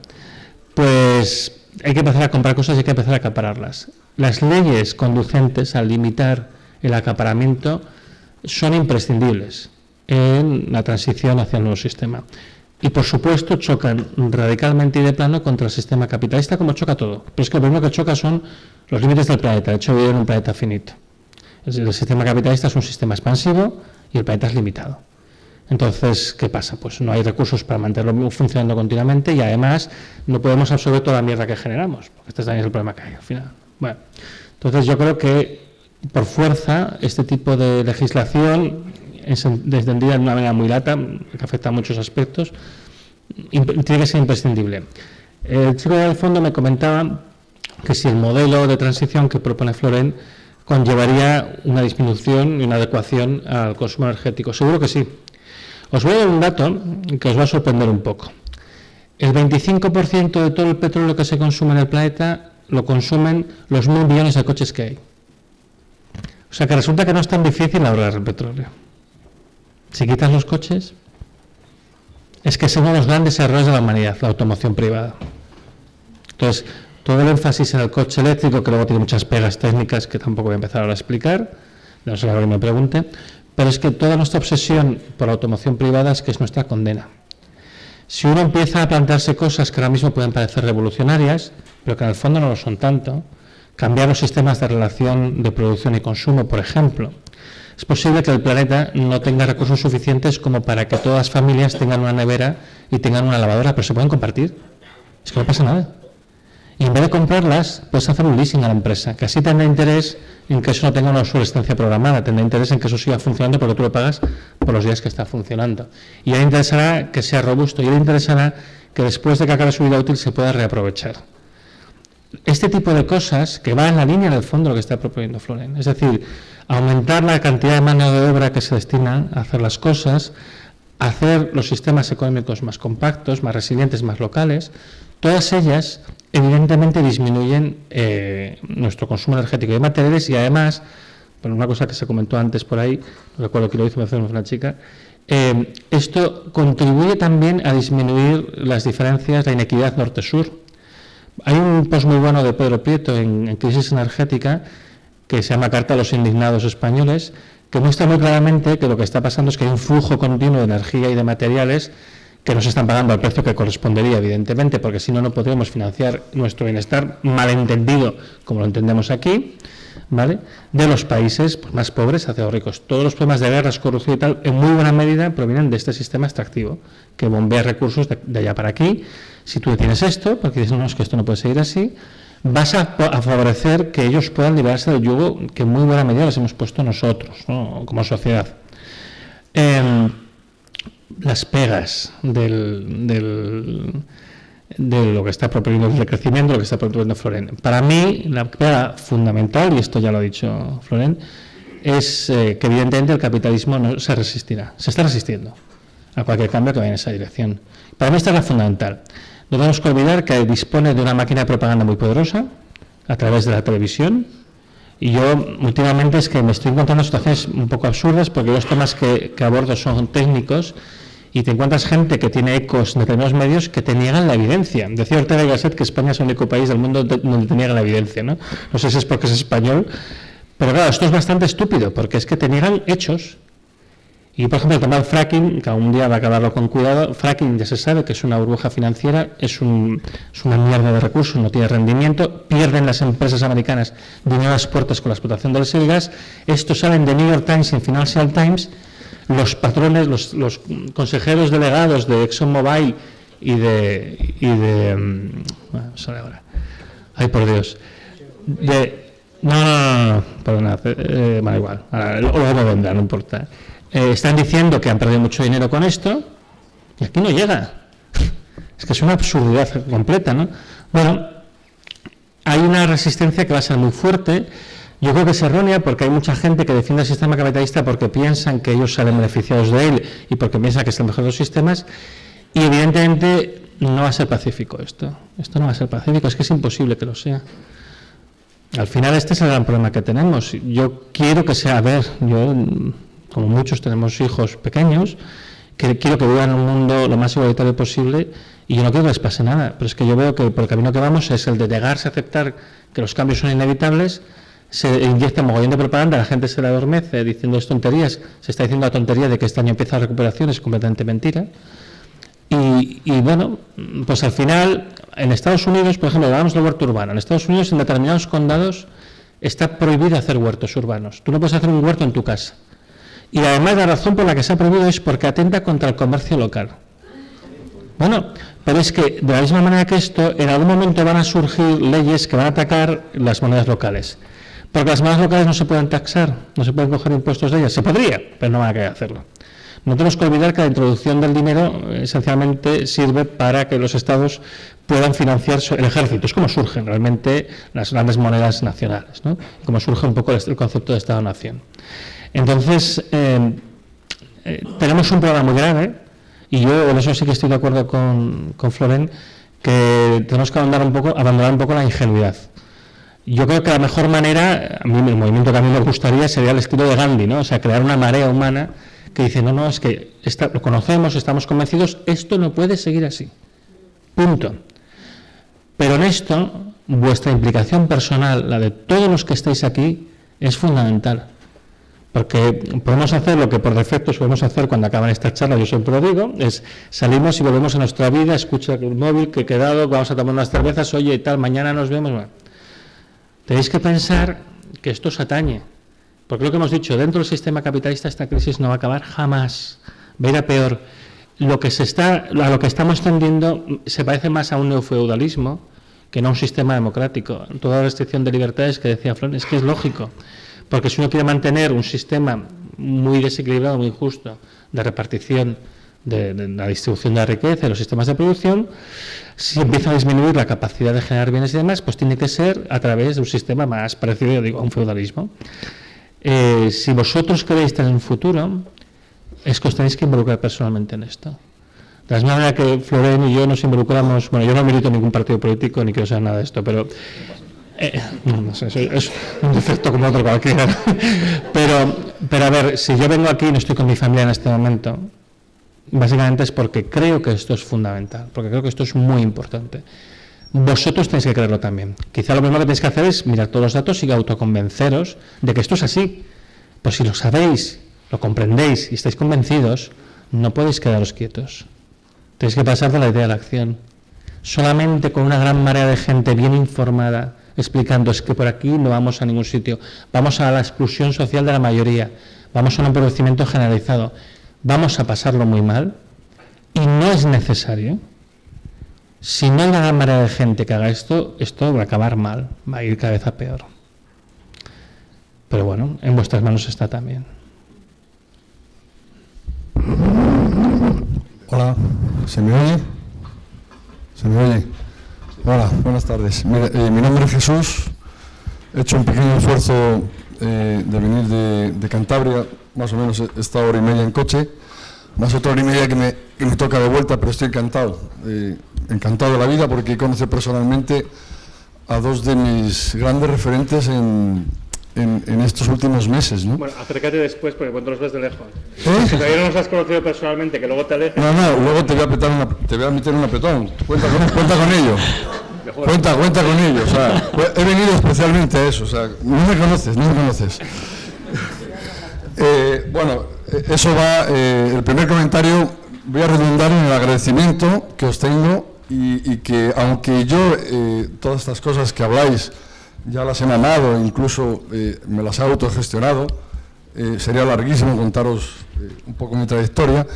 pues hay que empezar a comprar cosas y hay que empezar a acapararlas. Las leyes conducentes a limitar el acaparamiento son imprescindibles en la transición hacia el nuevo sistema. Y, por supuesto, chocan radicalmente y de plano contra el sistema capitalista, como choca todo. Pero es que lo primero que choca son los límites del planeta. De hecho, vivir en un planeta finito. El sistema capitalista es un sistema expansivo y el planeta es limitado. Entonces, ¿qué pasa? Pues no hay recursos para mantenerlo funcionando continuamente, y además no podemos absorber toda la mierda que generamos, porque este también es el problema que hay al final. Bueno, entonces yo creo que por fuerza este tipo de legislación es extendida de una manera muy lata, que afecta a muchos aspectos, tiene que ser imprescindible. El chico del fondo me comentaba que si el modelo de transición que propone Floren conllevaría una disminución y una adecuación al consumo energético. Seguro que sí. Os voy a dar un dato que os va a sorprender un poco. El 25% de todo el petróleo que se consume en el planeta lo consumen los 1.000 millones de coches que hay. O sea que resulta que no es tan difícil ahorrar el petróleo. Si quitas los coches, es que es uno de los grandes errores de la humanidad, la automoción privada. Entonces, todo el énfasis en el coche eléctrico, que luego tiene muchas pegas técnicas que tampoco voy a empezar ahora a explicar, no sé lo que me pregunte, pero es que toda nuestra obsesión por la automoción privada es que es nuestra condena. Si uno empieza a plantearse cosas que ahora mismo pueden parecer revolucionarias, pero que en el fondo no lo son tanto, cambiar los sistemas de relación de producción y consumo, por ejemplo, es posible que el planeta no tenga recursos suficientes como para que todas las familias tengan una nevera y tengan una lavadora, pero se pueden compartir. Es que no pasa nada. Y en vez de comprarlas, puedes hacer un leasing a la empresa, que así tendrá interés en que eso no tenga una obsolescencia programada, tendrá interés en que eso siga funcionando porque tú lo pagas por los días que está funcionando. Y a él le interesará que sea robusto, y a él le interesará que después de que acabe su vida útil se pueda reaprovechar. Este tipo de cosas que va en la línea del fondo de lo que está proponiendo Floren, es decir, aumentar la cantidad de mano de obra que se destina a hacer las cosas, hacer los sistemas económicos más compactos, más resilientes, más locales, todas ellas evidentemente disminuyen nuestro consumo energético de materiales, y además, por una cosa que se comentó antes por ahí, no recuerdo quién lo hizo, me hace una chica, esto contribuye también a disminuir las diferencias, la inequidad norte-sur. Hay un post muy bueno de Pedro Prieto en Crisis Energética, que se llama Carta a los Indignados Españoles, que muestra muy claramente que lo que está pasando es que hay un flujo continuo de energía y de materiales que no se están pagando al precio que correspondería, evidentemente, porque si no, no podríamos financiar nuestro bienestar malentendido, como lo entendemos aquí, ¿vale?, de los países pues, más pobres hacia los ricos. Todos los problemas de guerras, corrupción y tal, en muy buena medida provienen de este sistema extractivo, que bombea recursos de allá para aquí. Si tú tienes esto, porque dices, no, es que esto no puede seguir así, vas a favorecer que ellos puedan liberarse del yugo que en muy buena medida les hemos puesto nosotros, ¿no?, como sociedad. Las pegas de lo que está proponiendo el decrecimiento, lo que está proponiendo Florent. Para mí, la pega fundamental, y esto ya lo ha dicho Florent, es que evidentemente el capitalismo no se resistirá, se está resistiendo a cualquier cambio que vaya en esa dirección. Para mí esta es la fundamental. No tenemos que olvidar que dispone de una máquina de propaganda muy poderosa a través de la televisión, y yo últimamente es que me estoy encontrando situaciones un poco absurdas porque los temas que abordo son técnicos y te encuentras gente que tiene ecos en determinados medios que te niegan la evidencia. Decía Ortega y Gasset que España es el único país del mundo donde te niegan la evidencia, ¿no? No sé si es porque es español, pero claro, esto es bastante estúpido porque es que te niegan hechos. Y por ejemplo el tema del fracking, que un día va a acabarlo con cuidado, fracking ya se sabe que es una burbuja financiera, es una mierda de recursos, no tiene rendimiento, pierden las empresas americanas dinero a las puertas con la explotación del shale gas. Esto salen de New York Times y Financial Times. Los patrones, los consejeros delegados de ExxonMobil y de bueno, sale ahora. Ay, por Dios. No, perdona, bueno, igual, luego me vendrá, no importa. Están diciendo que han perdido mucho dinero con esto y aquí no llega. Es que es una absurdidad completa, ¿no? Bueno, hay una resistencia que va a ser muy fuerte. Yo creo que es errónea porque hay mucha gente que defiende el sistema capitalista porque piensan que ellos salen beneficiados de él y porque piensan que es el mejor de los sistemas, y evidentemente no va a ser pacífico esto. Esto no va a ser pacífico, es que es imposible que lo sea. Al final este es el gran problema que tenemos. Yo quiero que sea, a ver, yo como muchos tenemos hijos pequeños, que quiero que vivan en un mundo lo más igualitario posible y yo no quiero que les pase nada, pero es que yo veo que por el camino que vamos es el de negarse a aceptar que los cambios son inevitables. Se inyecta mogollón de propaganda, la gente se la adormece diciendo tonterías, se está diciendo la tontería de que este año empieza la recuperación, es completamente mentira. Y bueno, pues al final, en Estados Unidos, por ejemplo, hablamos del huerto urbano, en Estados Unidos en determinados condados está prohibido hacer huertos urbanos, tú no puedes hacer un huerto en tu casa. Y además la razón por la que se ha prohibido es porque atenta contra el comercio local. Bueno, pero es que de la misma manera que esto, en algún momento van a surgir leyes que van a atacar las monedas locales. Porque las monedas locales no se pueden taxar, no se pueden coger impuestos de ellas. Se podría, pero no van a querer hacerlo. No tenemos que olvidar que la introducción del dinero esencialmente sirve para que los estados puedan financiar el ejército. Es como surgen realmente las grandes monedas nacionales, ¿no? Como surge un poco el concepto de Estado-Nación. Entonces, tenemos un problema muy grave, y yo en eso sí que estoy de acuerdo con Florent, que tenemos que abandonar un poco la ingenuidad. Yo creo que la mejor manera, a mí el movimiento que a mí me gustaría sería el estilo de Gandhi, ¿no? O sea, crear una marea humana que dice, no, es que lo conocemos, estamos convencidos, esto no puede seguir así. Punto. Pero en esto, vuestra implicación personal, la de todos los que estáis aquí, es fundamental. Porque podemos hacer lo que por defecto solemos hacer cuando acaban estas charlas, yo siempre lo digo, es salimos y volvemos a nuestra vida, escucha el móvil, que he quedado, vamos a tomar unas cervezas, oye, tal, mañana nos vemos. Bueno, tenéis que pensar que esto os atañe, porque lo que hemos dicho, dentro del sistema capitalista esta crisis no va a acabar jamás, va a ir a peor. A lo que estamos tendiendo se parece más a un neofeudalismo que no a un sistema democrático. Toda la restricción de libertades que decía Florent es que es lógico. Porque si uno quiere mantener un sistema muy desequilibrado, muy injusto, de repartición de la distribución de la riqueza, de los sistemas de producción, si empieza a disminuir la capacidad de generar bienes y demás, pues tiene que ser a través de un sistema más parecido, yo digo, a un feudalismo. Si vosotros queréis tener un futuro, es que os tenéis que involucrar personalmente en esto. De la misma manera que Florent y yo nos involucramos, bueno, yo no milito en ningún partido político ni quiero saber nada de esto, pero no sé, es un defecto como otro cualquiera. Pero a ver, si yo vengo aquí y no estoy con mi familia en este momento, básicamente es porque creo que esto es fundamental, porque creo que esto es muy importante. Vosotros tenéis que creerlo también. Quizá lo primero que tenéis que hacer es mirar todos los datos y autoconvenceros de que esto es así. Pues si lo sabéis, lo comprendéis y estáis convencidos, no podéis quedaros quietos. Tenéis que pasar de la idea a la acción. Solamente con una gran marea de gente bien informada, explicando es que por aquí no vamos a ningún sitio, vamos a la exclusión social de la mayoría, vamos a un empobrecimiento generalizado, vamos a pasarlo muy mal y no es necesario. Si no hay una gran manera de gente que haga esto, esto va a acabar mal, va a ir cada vez a peor. Pero bueno, en vuestras manos está también. Hola, ¿se me oye? ¿Se me oye? Hola, buenas tardes. Mira, mi nombre es Jesús. He hecho un pequeño esfuerzo de venir de Cantabria, más o menos esta hora y media en coche, más otra hora y media que me toca de vuelta, pero estoy encantado. Encantado de la vida porque conocí personalmente a dos de mis grandes referentes en estos últimos meses, ¿no? Bueno, acércate después porque cuando los ves de lejos. Que todavía no los has conocido personalmente, que luego te alejes. No, luego te voy a meter un apretón. Cuenta con ello. Cuenta con ello. O sea, he venido especialmente a eso. O sea, no me conoces. Bueno, eso va. El primer comentario voy a redundar en el agradecimiento que os tengo y que aunque yo todas estas cosas que habláis ya las he mamado, incluso me las he autogestionado, sería larguísimo contaros un poco mi trayectoria,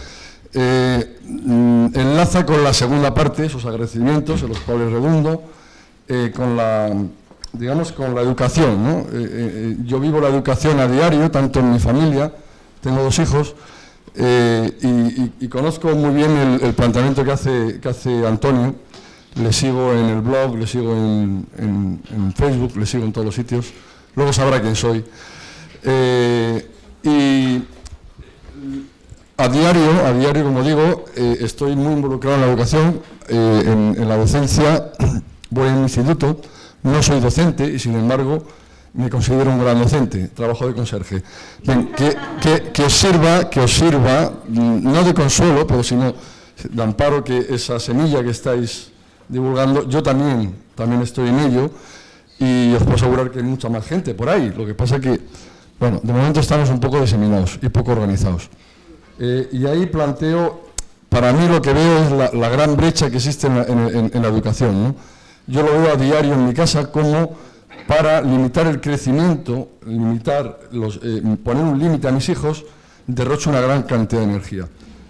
enlaza con la segunda parte, esos agradecimientos, en los cuales redundo, con la educación, ¿no? Yo vivo la educación a diario, tanto en mi familia, tengo 2 hijos, y conozco muy bien el planteamiento que hace Antonio. Le sigo en el blog, le sigo en Facebook, le sigo en todos los sitios. Luego sabrá quién soy. Y a diario, como digo, estoy muy involucrado en la educación, en la docencia. Voy a un instituto, no soy docente y sin embargo me considero un gran docente, trabajo de conserje. Bien, que os sirva, no de consuelo, pero sino de amparo, que esa semilla que estáis divulgando, yo también estoy en ello y os puedo asegurar que hay mucha más gente por ahí. Lo que pasa es que, bueno, de momento estamos un poco diseminados y poco organizados. Y ahí planteo, para mí lo que veo es la gran brecha que existe en la educación, ¿no? Yo lo veo a diario en mi casa como para limitar el crecimiento, poner un límite a mis hijos, derrocho una gran cantidad de energía.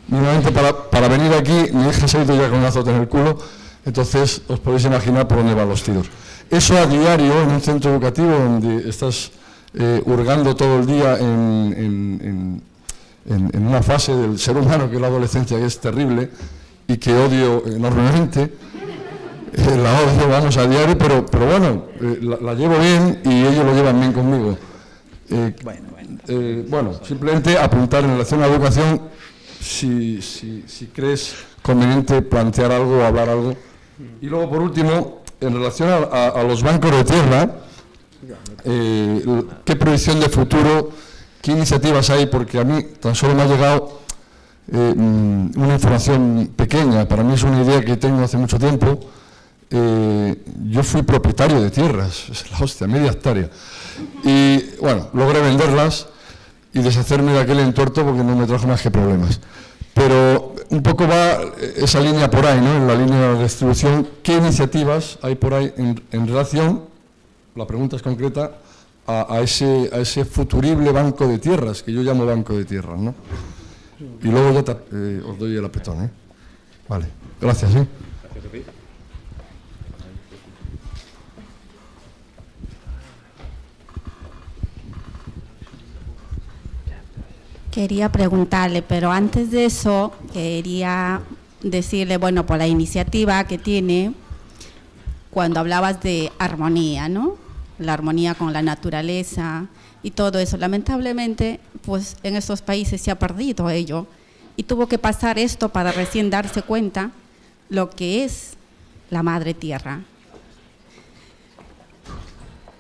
Mínimamente para venir aquí, mi hija se ha ido ya con un azote en el culo. Entonces, os podéis imaginar por dónde van los tiros. Eso a diario, en un centro educativo donde estás hurgando todo el día en una fase del ser humano que es la adolescencia, que es terrible y que odio enormemente, la odio, vamos, a diario, pero bueno, la llevo bien y ellos lo llevan bien conmigo. Bueno, simplemente apuntar en relación a la educación, si crees conveniente plantear algo o hablar algo. Y luego, por último, en relación a los bancos de tierra, ¿qué proyección de futuro, qué iniciativas hay? Porque a mí tan solo me ha llegado una información pequeña, para mí es una idea que tengo hace mucho tiempo. Yo fui propietario de tierras, es la hostia, media hectárea. Y bueno, logré venderlas y deshacerme de aquel entuerto porque no me trajo más que problemas. Pero un poco va esa línea por ahí, ¿no? En la línea de la distribución. ¿Qué iniciativas hay por ahí en relación, la pregunta es concreta, a ese futurible banco de tierras, que yo llamo banco de tierras, ¿no? Y luego ya os doy el apretón, ¿eh? Vale, gracias, ¿eh? Gracias a ti. Quería preguntarle, pero antes de eso quería decirle, bueno, por la iniciativa que tiene, cuando hablabas de armonía, ¿no? La armonía con la naturaleza y todo eso. Lamentablemente, pues en estos países se ha perdido ello y tuvo que pasar esto para recién darse cuenta lo que es la madre tierra.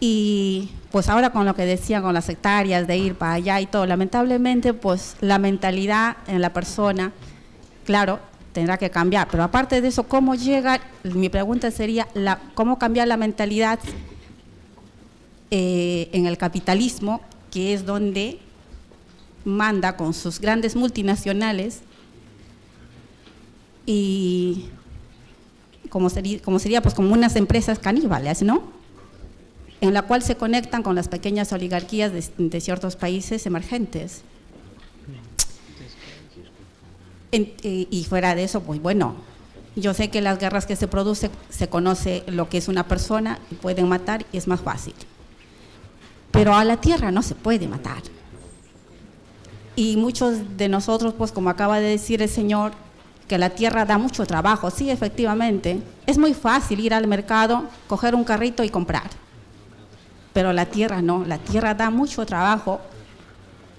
Y pues ahora con lo que decían con las hectáreas de ir para allá y todo, lamentablemente pues la mentalidad en la persona, claro, tendrá que cambiar, pero aparte de eso, ¿cómo llega? Mi pregunta sería, ¿cómo cambiar la mentalidad en el capitalismo, que es donde manda con sus grandes multinacionales y como sería pues como unas empresas caníbales, ¿no? en la cual se conectan con las pequeñas oligarquías de ciertos países emergentes. Y fuera de eso, pues bueno, yo sé que las guerras que se producen, se conoce lo que es una persona, y pueden matar y es más fácil. Pero a la tierra no se puede matar. Y muchos de nosotros, pues como acaba de decir el señor, que la tierra da mucho trabajo. Sí, efectivamente, es muy fácil ir al mercado, coger un carrito y comprar. Pero la tierra no, la tierra da mucho trabajo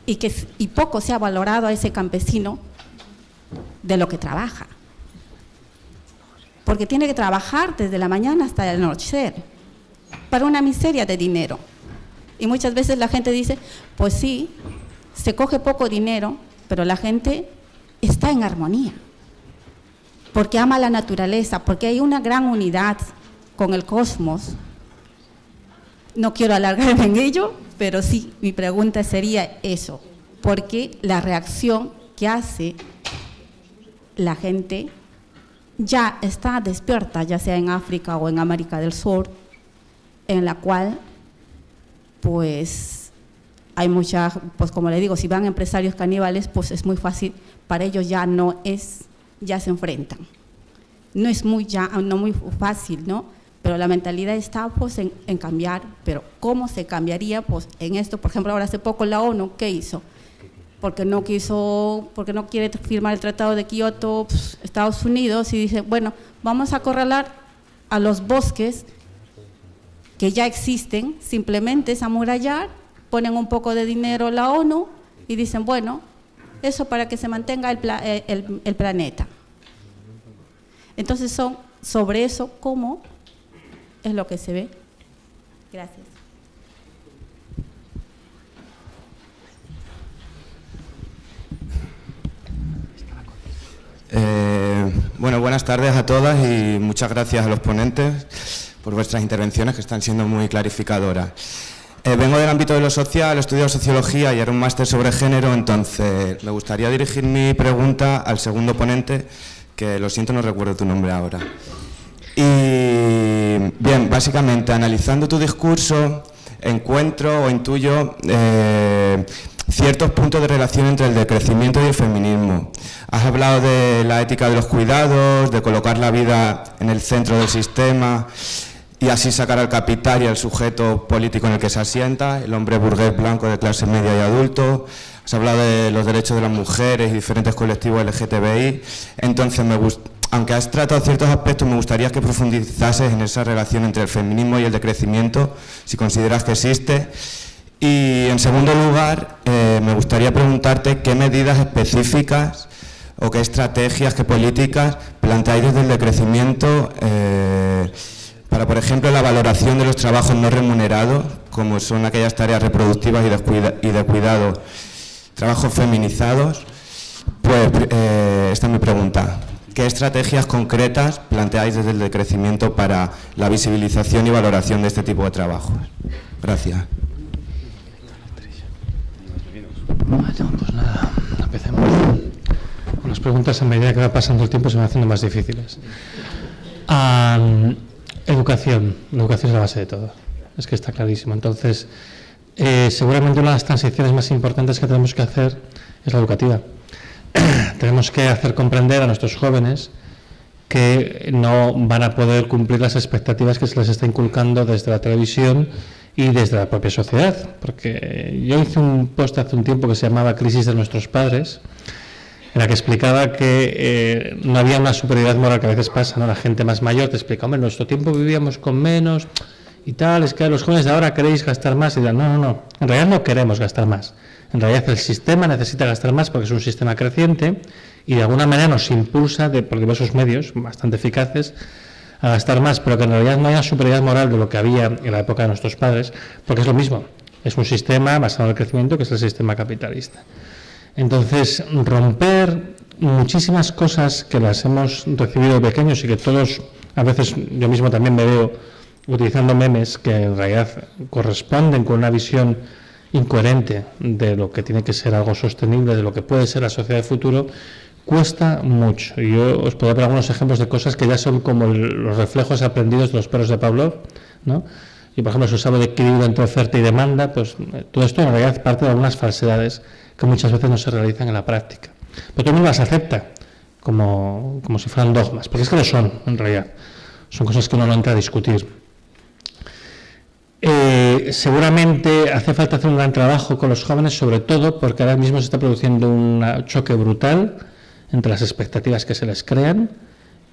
y poco se ha valorado a ese campesino de lo que trabaja. Porque tiene que trabajar desde la mañana hasta el anochecer para una miseria de dinero. Y muchas veces la gente dice, pues sí, se coge poco dinero, pero la gente está en armonía. Porque ama la naturaleza, porque hay una gran unidad con el cosmos. No quiero alargarme en ello, pero sí, mi pregunta sería eso. Porque la reacción que hace la gente ya está despierta, ya sea en África o en América del Sur, en la cual, pues, hay mucha, pues como le digo, si van empresarios caníbales, pues es muy fácil, para ellos ya no es, ya se enfrentan. No es muy fácil, ¿no? Pero la mentalidad está pues en cambiar, pero ¿cómo se cambiaría? Pues en esto, por ejemplo, ahora hace poco la ONU, ¿qué hizo? Porque no quiere firmar el Tratado de Kioto, pues, Estados Unidos, y dice, bueno, vamos a acorralar a los bosques que ya existen, simplemente es amurallar, ponen un poco de dinero la ONU y dicen, bueno, eso para que se mantenga el planeta. Entonces sobre eso, ¿cómo es lo que se ve? Gracias. Bueno, buenas tardes a todas y muchas gracias a los ponentes por vuestras intervenciones que están siendo muy clarificadoras. Vengo del ámbito de lo social, he estudiado sociología y era un máster sobre género, entonces me gustaría dirigir mi pregunta al segundo ponente, que lo siento, no recuerdo tu nombre ahora. Y bien, básicamente analizando tu discurso, encuentro o intuyo ciertos puntos de relación entre el decrecimiento y el feminismo. Has hablado de la ética de los cuidados, de colocar la vida en el centro del sistema y así sacar al capital y al sujeto político en el que se asienta, el hombre burgués blanco de clase media y adulto. Has hablado de los derechos de las mujeres y diferentes colectivos LGTBI. Entonces, aunque has tratado ciertos aspectos, me gustaría que profundizases en esa relación entre el feminismo y el decrecimiento, si consideras que existe. Y en segundo lugar, me gustaría preguntarte qué medidas específicas o qué estrategias, qué políticas planteáis desde el decrecimiento para, por ejemplo, la valoración de los trabajos no remunerados, como son aquellas tareas reproductivas y de cuidado, trabajos feminizados. Pues esta es mi pregunta. ¿Qué estrategias concretas planteáis desde el decrecimiento para la visibilización y valoración de este tipo de trabajos? Gracias. Bueno, pues nada, empecemos. Las preguntas, a medida que va pasando el tiempo, se van haciendo más difíciles. Educación. La educación es la base de todo. Es que está clarísimo. Entonces, seguramente una de las transiciones más importantes que tenemos que hacer es la educativa. Tenemos que hacer comprender a nuestros jóvenes que no van a poder cumplir las expectativas que se les está inculcando desde la televisión y desde la propia sociedad. Porque yo hice un post hace un tiempo que se llamaba Crisis de nuestros padres, en la que explicaba que no había una superioridad moral que a veces pasa, ¿no? La gente más mayor te explica, hombre, en nuestro tiempo vivíamos con menos y tal, es que los jóvenes de ahora queréis gastar más, y dirán, no, en realidad no queremos gastar más. En realidad el sistema necesita gastar más porque es un sistema creciente y de alguna manera nos impulsa por diversos medios bastante eficaces a gastar más, pero que en realidad no hay una superioridad moral de lo que había en la época de nuestros padres, porque es lo mismo, es un sistema basado en el crecimiento que es el sistema capitalista. Entonces, romper muchísimas cosas que las hemos recibido de pequeños y que todos, a veces yo mismo también me veo utilizando memes que en realidad corresponden con una visión incoherente de lo que tiene que ser algo sostenible, de lo que puede ser la sociedad del futuro, cuesta mucho. Y yo os puedo dar algunos ejemplos de cosas que ya son como los reflejos aprendidos de los perros de Pavlov, ¿no? y por ejemplo se usaba de equilibrio entre oferta y demanda, pues todo esto en realidad parte de algunas falsedades que muchas veces no se realizan en la práctica. Pero todo el mundo las acepta como si fueran dogmas, porque es que lo son, en realidad. Son cosas que uno no entra a discutir. Seguramente hace falta hacer un gran trabajo con los jóvenes, sobre todo porque ahora mismo se está produciendo un choque brutal entre las expectativas que se les crean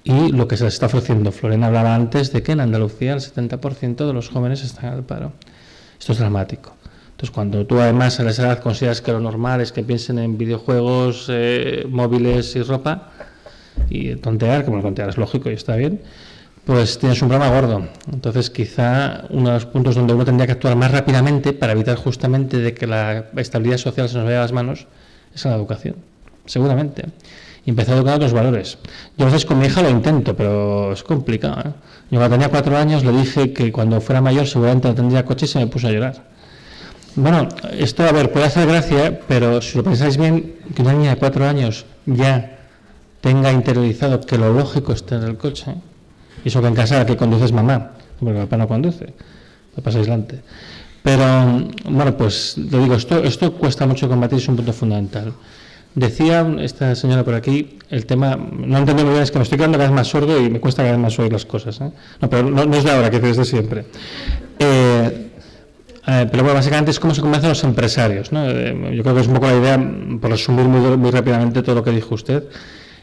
y lo que se les está ofreciendo. Florena hablaba antes de que en Andalucía el 70% de los jóvenes están al paro. Esto es dramático. Entonces, cuando tú además a esa edad consideras que lo normal es que piensen en videojuegos, móviles y ropa, y tontear, que bueno, tontear es lógico y está bien, pues tienes un problema gordo. Entonces, quizá uno de los puntos donde uno tendría que actuar más rápidamente para evitar justamente de que la estabilidad social se nos vaya a las manos es en la educación, seguramente. Y empezar a educar otros valores. Yo a veces con mi hija lo intento, pero es complicado, ¿eh? Yo cuando tenía 4 años le dije que cuando fuera mayor seguramente no tendría coche y se me puso a llorar. Bueno, esto, a ver, puede hacer gracia, pero si lo pensáis bien, que una niña de 4 años ya tenga interiorizado que lo lógico es tener el coche, y eso que en casa que conduces mamá, porque papá no conduce, papá es aislante. Pero, bueno, pues le digo, esto cuesta mucho combatir, es un punto fundamental. Decía esta señora por aquí, el tema, no entiendo muy bien, es que me estoy quedando cada vez más sordo y me cuesta cada vez más oír las cosas, ¿eh? No, pero no es de ahora, que es desde siempre. Pero bueno, básicamente es cómo se convencen los empresarios, ¿no? Yo creo que es un poco la idea, por resumir muy rápidamente todo lo que dijo usted.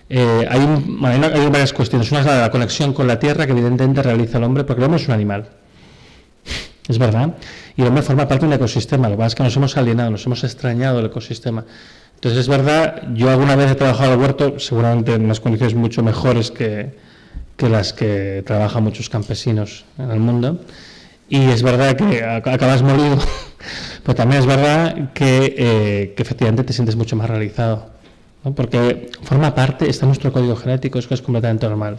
Hay varias cuestiones. Una es la conexión con la tierra que evidentemente realiza el hombre, porque el hombre es un animal. Es verdad. Y el hombre forma parte de un ecosistema. Lo que pasa es que nos hemos alienado, nos hemos extrañado del ecosistema. Entonces es verdad, yo alguna vez he trabajado en el huerto, seguramente en unas condiciones mucho mejores que las que trabajan muchos campesinos en el mundo. Y es verdad que acabas molido, pero también es verdad que efectivamente te sientes mucho más realizado, ¿no? Porque forma parte, está en nuestro código genético, es que es completamente normal.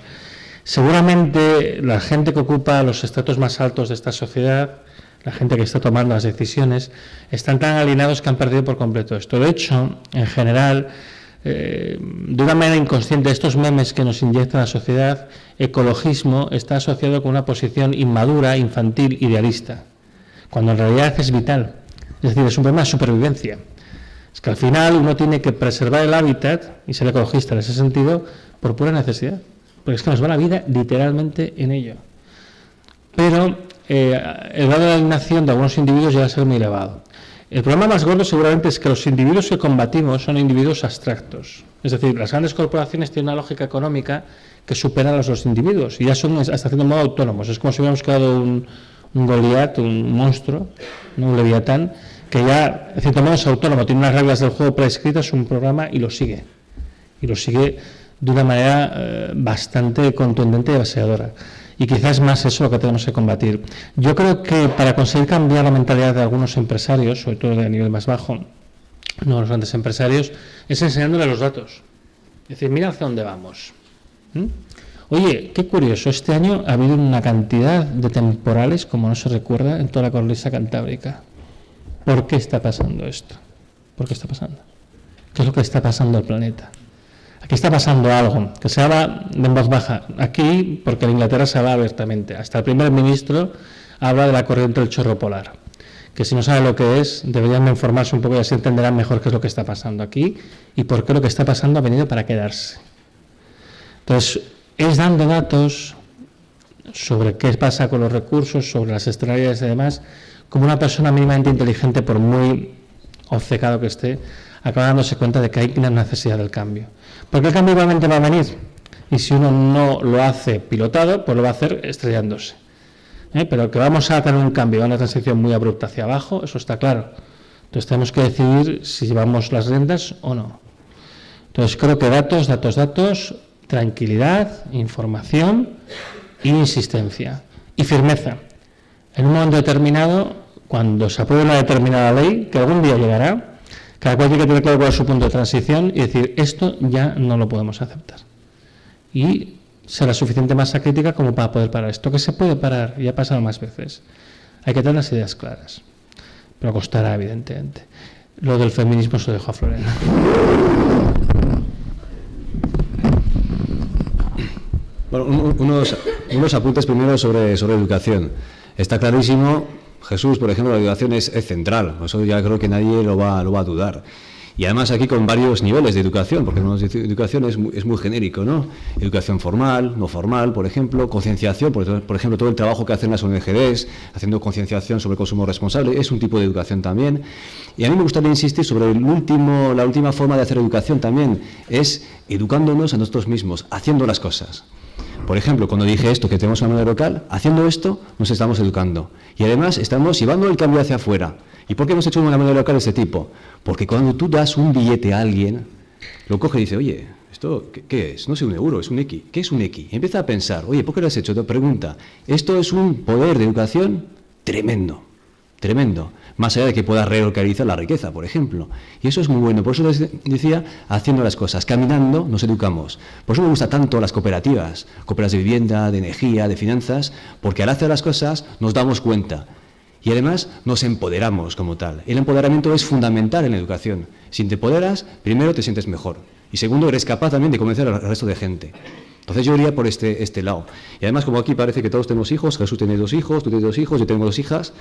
Seguramente la gente que ocupa los estratos más altos de esta sociedad, la gente que está tomando las decisiones, están tan alineados que han perdido por completo esto. De hecho, en general, de una manera inconsciente, estos memes que nos inyecta la sociedad, ecologismo está asociado con una posición inmadura, infantil, idealista, cuando en realidad es vital. Es decir, es un problema de supervivencia. Es que al final uno tiene que preservar el hábitat y ser ecologista en ese sentido por pura necesidad, porque es que nos va la vida literalmente en ello. Pero el grado de alienación de algunos individuos llega a ser muy elevado. El problema más gordo seguramente es que los individuos que combatimos son individuos abstractos. Es decir, las grandes corporaciones tienen una lógica económica que supera a los individuos y ya son hasta cierto modo autónomos. Es como si hubiéramos creado un Goliat, un monstruo, ¿no? Un Leviatán, que ya, en cierto modo, es autónomo, tiene unas reglas del juego preescritas, un programa y lo sigue. Y lo sigue de una manera bastante contundente y avasalladora. Y quizás más eso lo que tenemos que combatir. Yo creo que para conseguir cambiar la mentalidad de algunos empresarios, sobre todo de nivel más bajo, no los grandes empresarios, es enseñándole los datos. Es decir, mira hacia dónde vamos. Oye, qué curioso, este año ha habido una cantidad de temporales como no se recuerda en toda la cornisa cantábrica. ¿Por qué está pasando esto? ¿Por qué está pasando? ¿Qué es lo que está pasando al planeta? Aquí está pasando algo, que se habla en voz baja. Aquí, porque en Inglaterra se habla abiertamente. Hasta el primer ministro habla de la corriente del chorro polar. Que si no sabe lo que es, deberían informarse un poco y así entenderán mejor qué es lo que está pasando aquí y por qué lo que está pasando ha venido para quedarse. Entonces, es dando datos sobre qué pasa con los recursos, sobre las externalidades y demás, como una persona mínimamente inteligente, por muy obcecado que esté, acaba dándose cuenta de que hay una necesidad del cambio. Porque el cambio igualmente va a venir, y si uno no lo hace pilotado, pues lo va a hacer estrellándose. Pero que vamos a tener un cambio, una transición muy abrupta hacia abajo, eso está claro. Entonces tenemos que decidir si llevamos las riendas o no. Entonces creo que datos, tranquilidad, información e insistencia. Y firmeza. En un momento determinado, cuando se apruebe una determinada ley, que algún día llegará, cada cual tiene que tener claro cuál es su punto de transición y decir, esto ya no lo podemos aceptar. Y ser la suficiente masa crítica como para poder parar esto, que se puede parar, y ha pasado más veces. Hay que tener las ideas claras, pero costará, evidentemente. Lo del feminismo se lo dejo a Florena. Bueno, unos apuntes primero sobre educación. Está clarísimo, Jesús, por ejemplo, la educación es central, eso ya creo que nadie lo va a dudar. Y además aquí con varios niveles de educación, porque educación es muy genérico, ¿no? Educación formal, no formal, por ejemplo, concienciación, por ejemplo, todo el trabajo que hacen las ONGs, haciendo concienciación sobre el consumo responsable, es un tipo de educación también. Y a mí me gustaría insistir sobre la última forma de hacer educación también, es educándonos a nosotros mismos, haciendo las cosas. Por ejemplo, cuando dije esto, que tenemos una moneda local, haciendo esto nos estamos educando. Y además estamos llevando el cambio hacia afuera. ¿Y por qué hemos hecho una moneda local de este tipo? Porque cuando tú das un billete a alguien, lo coge y dice, oye, ¿esto qué es? No sé, un euro, es un X. ¿Qué es un X? Y empieza a pensar, oye, ¿por qué lo has hecho? Te pregunta. Esto es un poder de educación tremendo, tremendo. Más allá de que pueda relocalizar la riqueza, por ejemplo. Y eso es muy bueno. Por eso les decía, haciendo las cosas, caminando, nos educamos. Por eso me gustan tanto las cooperativas de vivienda, de energía, de finanzas, porque al hacer las cosas nos damos cuenta. Y además nos empoderamos como tal. El empoderamiento es fundamental en la educación. Si te empoderas, primero te sientes mejor. Y segundo, eres capaz también de convencer al resto de gente. Entonces yo iría por este lado. Y además, como aquí parece que todos tenemos hijos, Jesús tiene 2 hijos, tú tienes 2 hijos, yo tengo 2 hijas,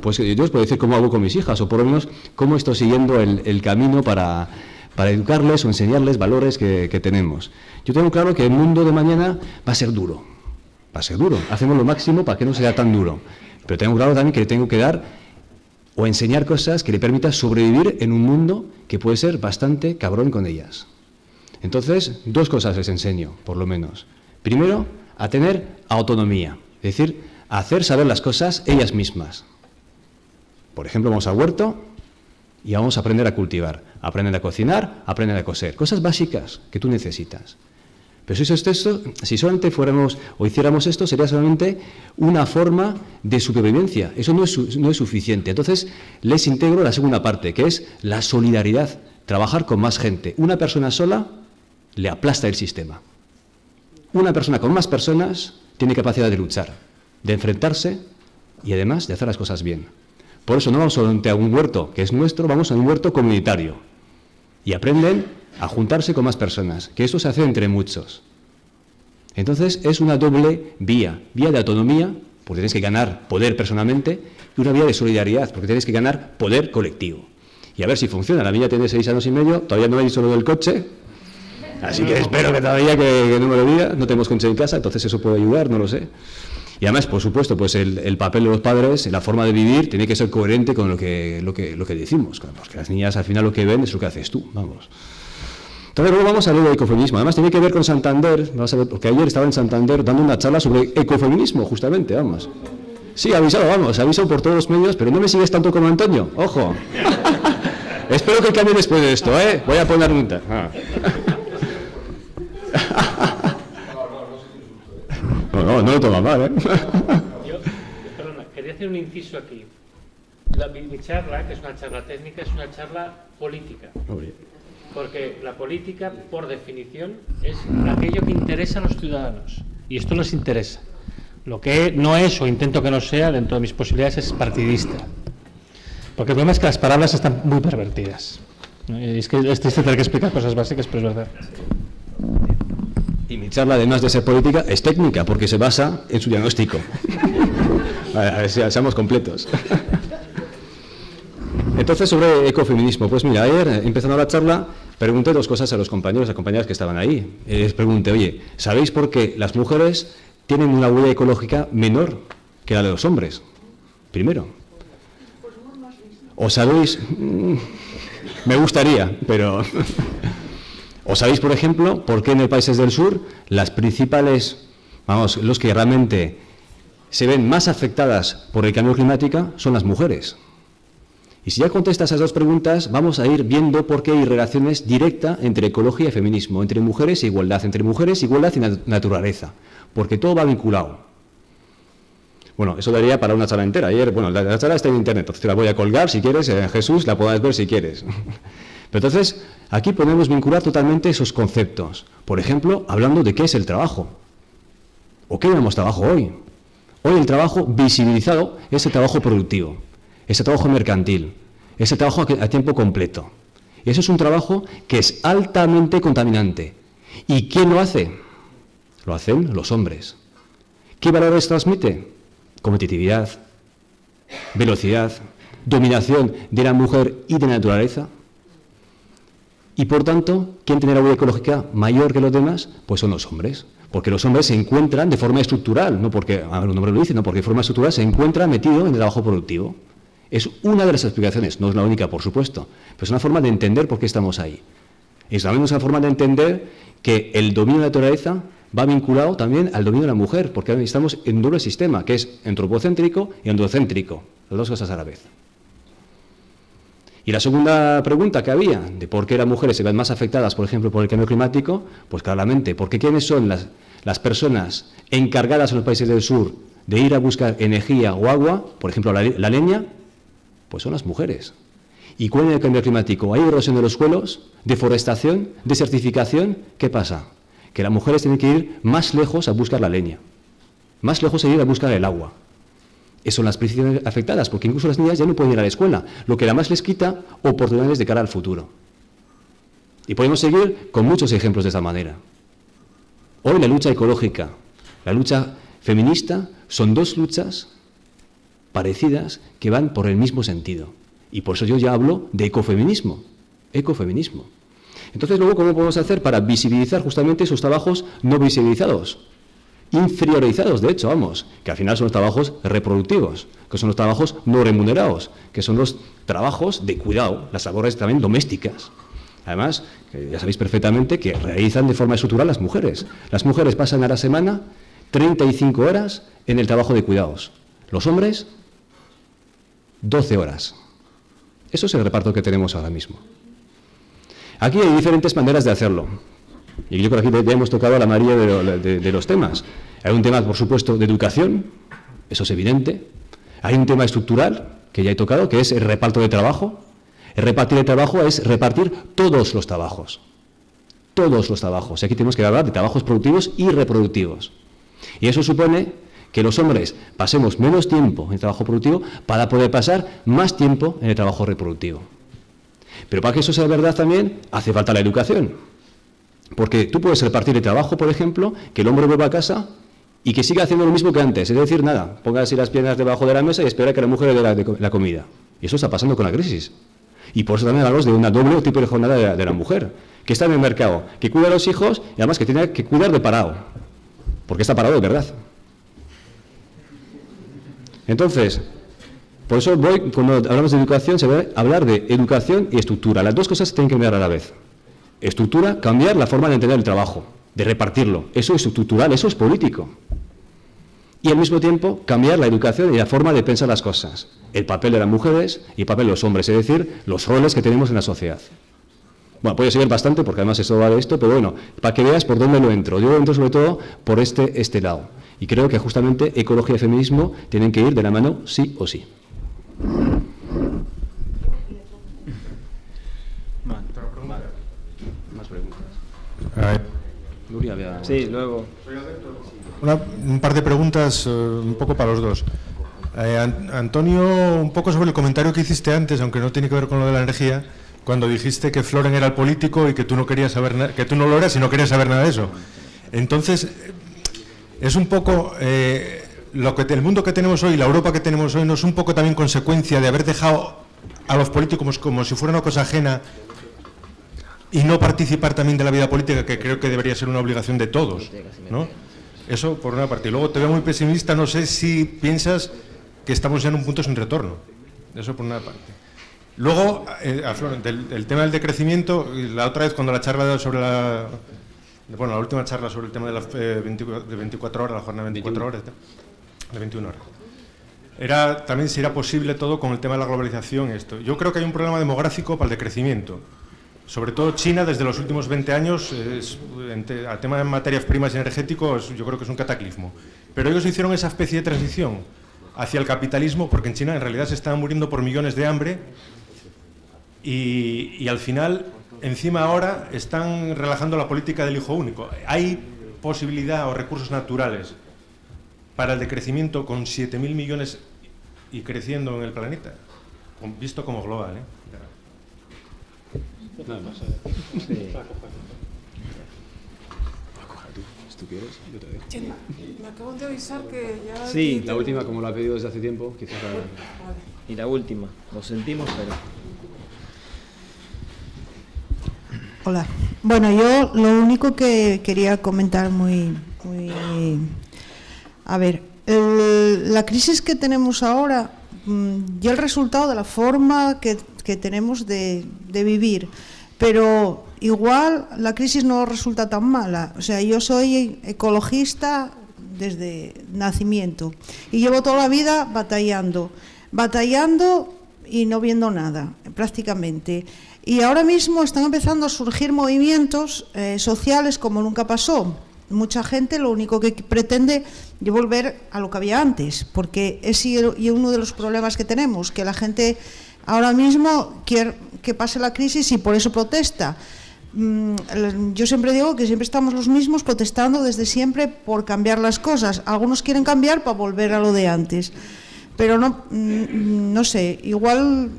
pues yo os puedo decir cómo hago con mis hijas, o por lo menos cómo estoy siguiendo el camino para educarles o enseñarles valores que tenemos. Yo tengo claro que el mundo de mañana va a ser duro. Va a ser duro. Hacemos lo máximo para que no sea tan duro. Pero tengo claro también que le tengo que dar o enseñar cosas que le permitan sobrevivir en un mundo que puede ser bastante cabrón con ellas. Entonces, 2 cosas les enseño, por lo menos. Primero, a tener autonomía, es decir, a hacer saber las cosas ellas mismas. Por ejemplo, vamos al huerto y vamos a aprender a cultivar, aprender a cocinar, aprender a coser. Cosas básicas que tú necesitas. Pero si solamente fuéramos o hiciéramos esto, sería solamente una forma de supervivencia. Eso no es suficiente. Entonces, les integro la segunda parte, que es la solidaridad, trabajar con más gente. Una persona sola le aplasta el sistema. Una persona con más personas tiene capacidad de luchar, de enfrentarse y además de hacer las cosas bien. Por eso no vamos solamente a un huerto que es nuestro, vamos a un huerto comunitario. Y aprenden a juntarse con más personas, que eso se hace entre muchos. Entonces es una doble vía de autonomía, porque tienes que ganar poder personalmente, y una vía de solidaridad, porque tienes que ganar poder colectivo. Y a ver si funciona. La mía tiene 6 años y medio, todavía no me he dicho lo del coche, así que espero que todavía que no me lo diga. No tenemos coche en casa, entonces eso puede ayudar, no lo sé. Y además, por supuesto, pues el papel de los padres, la forma de vivir, tiene que ser coherente con lo que decimos. Porque las niñas al final lo que ven es lo que haces tú, vamos. Entonces luego vamos a hablar de ecofeminismo. Además tiene que ver con Santander, vamos a ver, porque ayer estaba en Santander dando una charla sobre ecofeminismo, justamente, vamos. Sí, avisado por todos los medios, pero no me sigues tanto como Antonio, ojo. Espero que cambie después de esto, ¿eh? Voy a poner un... No lo toma mal, ¿eh? Perdona, quería hacer un inciso aquí. Mi charla, que es una charla técnica, es una charla política. Porque la política, por definición, es aquello que interesa a los ciudadanos. Y esto les interesa. Lo que no es, o intento que no sea, dentro de mis posibilidades, es partidista. Porque el problema es que las palabras están muy pervertidas. Y es que es triste tener que explicar cosas básicas, pero es verdad. Y mi charla, además de ser política, es técnica, porque se basa en su diagnóstico. A ver si seamos completos. Entonces, sobre ecofeminismo, pues mira, ayer, empezando la charla, pregunté 2 cosas a los compañeros y compañeras que estaban ahí. Les pregunté, oye, ¿sabéis por qué las mujeres tienen una huella ecológica menor que la de los hombres? Primero. ¿O sabéis? Me gustaría, pero... ¿O sabéis, por ejemplo, por qué en los países del sur las principales, los que realmente se ven más afectadas por el cambio climático son las mujeres? Y si ya contestas esas 2 preguntas, vamos a ir viendo por qué hay relaciones directas entre ecología y feminismo, entre mujeres e igualdad, y naturaleza, porque todo va vinculado. Bueno, eso daría para una charla entera. Ayer, la charla está en internet, entonces te la voy a colgar si quieres, Jesús, la podrás ver si quieres. Pero entonces, aquí podemos vincular totalmente esos conceptos. Por ejemplo, hablando de qué es el trabajo. ¿O qué llamamos trabajo hoy? Hoy el trabajo visibilizado es el trabajo productivo, es el trabajo mercantil, es el trabajo a tiempo completo. Y eso es un trabajo que es altamente contaminante. ¿Y quién lo hace? Lo hacen los hombres. ¿Qué valores transmite? competitividad, velocidad, dominación de la mujer y de la naturaleza. Y por tanto, ¿quién tiene la huella ecológica mayor que los demás? Pues son los hombres. Porque los hombres se encuentran de forma estructural, no porque un hombre lo dice, no porque de forma estructural se encuentra metido en el trabajo productivo. Es una de las explicaciones, no es la única, por supuesto, pero es una forma de entender por qué estamos ahí. Es también una forma de entender que el dominio de la naturaleza va vinculado también al dominio de la mujer, porque ahora estamos en un doble sistema, que es antropocéntrico y androcéntrico, las dos cosas a la vez. Y la segunda pregunta que había, de por qué las mujeres se ven más afectadas, por ejemplo, por el cambio climático, pues claramente, porque ¿quiénes son las personas encargadas en los países del sur de ir a buscar energía o agua, por ejemplo, la leña? Pues son las mujeres. ¿Y cuál es el cambio climático? ¿Hay erosión de los suelos? ¿Deforestación? ¿Desertificación? ¿Qué pasa? Que las mujeres tienen que ir más lejos a buscar la leña, más lejos a ir a buscar el agua. Esas son las principales afectadas, porque incluso las niñas ya no pueden ir a la escuela, lo que además les quita oportunidades de cara al futuro. Y podemos seguir con muchos ejemplos de esta manera. Hoy la lucha ecológica, la lucha feminista, son dos luchas parecidas que van por el mismo sentido. Y por eso yo ya hablo de ecofeminismo. Ecofeminismo. Entonces, luego, ¿cómo podemos hacer para visibilizar justamente esos trabajos no visibilizados? Inferiorizados, de hecho, vamos, que al final son los trabajos reproductivos, que son los trabajos no remunerados, que son los trabajos de cuidado, las labores también domésticas. Además, ya sabéis perfectamente que realizan de forma estructural las mujeres. Las mujeres pasan a la semana 35 horas en el trabajo de cuidados. Los hombres, 12 horas. Eso es el reparto que tenemos ahora mismo. Aquí hay diferentes maneras de hacerlo. Y yo creo que aquí ya hemos tocado la mayoría de los temas. Hay un tema, por supuesto, de educación, eso es evidente. Hay un tema estructural, que ya he tocado, que es el reparto de trabajo. El repartir el trabajo es repartir todos los trabajos. Todos los trabajos. Y aquí tenemos que hablar de trabajos productivos y reproductivos. Y eso supone que los hombres pasemos menos tiempo en el trabajo productivo para poder pasar más tiempo en el trabajo reproductivo. Pero para que eso sea verdad también hace falta la educación. Porque tú puedes repartir el trabajo, por ejemplo, que el hombre vuelva a casa y que siga haciendo lo mismo que antes. Es decir, nada, póngase las piernas debajo de la mesa y espera que la mujer le dé la comida. Y eso está pasando con la crisis. Y por eso también hablamos de una doble tipo de jornada de la mujer, que está en el mercado, que cuida a los hijos y además que tiene que cuidar de parado. Porque está parado de verdad. Entonces, por eso cuando hablamos de educación, se va a hablar de educación y estructura. Las dos cosas se tienen que mirar a la vez. Estructura, cambiar la forma de entender el trabajo, de repartirlo. Eso es estructural, eso es político. Y al mismo tiempo, cambiar la educación y la forma de pensar las cosas. El papel de las mujeres y el papel de los hombres, es decir, los roles que tenemos en la sociedad. Bueno, puedo seguir bastante porque además eso va de esto, pero bueno, para que veas por dónde lo entro. Yo entro sobre todo por este lado. Y creo que justamente ecología y feminismo tienen que ir de la mano sí o sí. Más preguntas. Nuria, vea. Sí, luego. Un par de preguntas un poco para los dos. Antonio, un poco sobre el comentario que hiciste antes, aunque no tiene que ver con lo de la energía, cuando dijiste que Floren era el político y que tú no querías saber que tú no lo eras y no querías saber nada de eso. Entonces, es un poco el mundo que tenemos hoy, la Europa que tenemos hoy, no es un poco también consecuencia de haber dejado a los políticos como si fuera una cosa ajena y no participar también de la vida política, que creo que debería ser una obligación de todos, ¿no? Eso por una parte. Y luego te veo muy pesimista, no sé si piensas que estamos ya en un punto sin retorno. Eso por una parte. Luego, el tema del decrecimiento, la otra vez cuando la charla sobre la última charla sobre el tema de las 24 horas, la jornada de 24 horas, de 21 horas. También si era posible todo con el tema de la globalización. Yo creo que hay un problema demográfico para el decrecimiento. Sobre todo China, desde los últimos 20 años, al tema de materias primas y energéticos, yo creo que es un cataclismo. Pero ellos hicieron esa especie de transición hacia el capitalismo, porque en China en realidad se estaban muriendo por millones de hambre y al final, encima ahora, están relajando la política del hijo único. ¿Hay posibilidad o recursos naturales para el decrecimiento con 7.000 millones y creciendo en el planeta? Visto como global, ¿eh? Nada más. Sí. tú quieres, yo te dejo. Me acaban de avisar que ya... Sí. La última, como la he pedido desde hace tiempo, quizás... Y la última, lo sentimos, pero... Hola. Bueno, yo lo único que quería comentar a ver, la crisis que tenemos ahora, ya el resultado de la forma que tenemos de vivir, pero igual la crisis no resulta tan mala. O sea, yo soy ecologista desde nacimiento y llevo toda la vida batallando y no viendo nada, prácticamente. Y ahora mismo están empezando a surgir movimientos sociales como nunca pasó. Mucha gente lo único que pretende es volver a lo que había antes, porque es uno de los problemas que tenemos, que la gente ahora mismo quiere que pase la crisis y por eso protesta. Yo siempre digo que siempre estamos los mismos protestando desde siempre por cambiar las cosas. Algunos quieren cambiar para volver a lo de antes, pero no sé, igual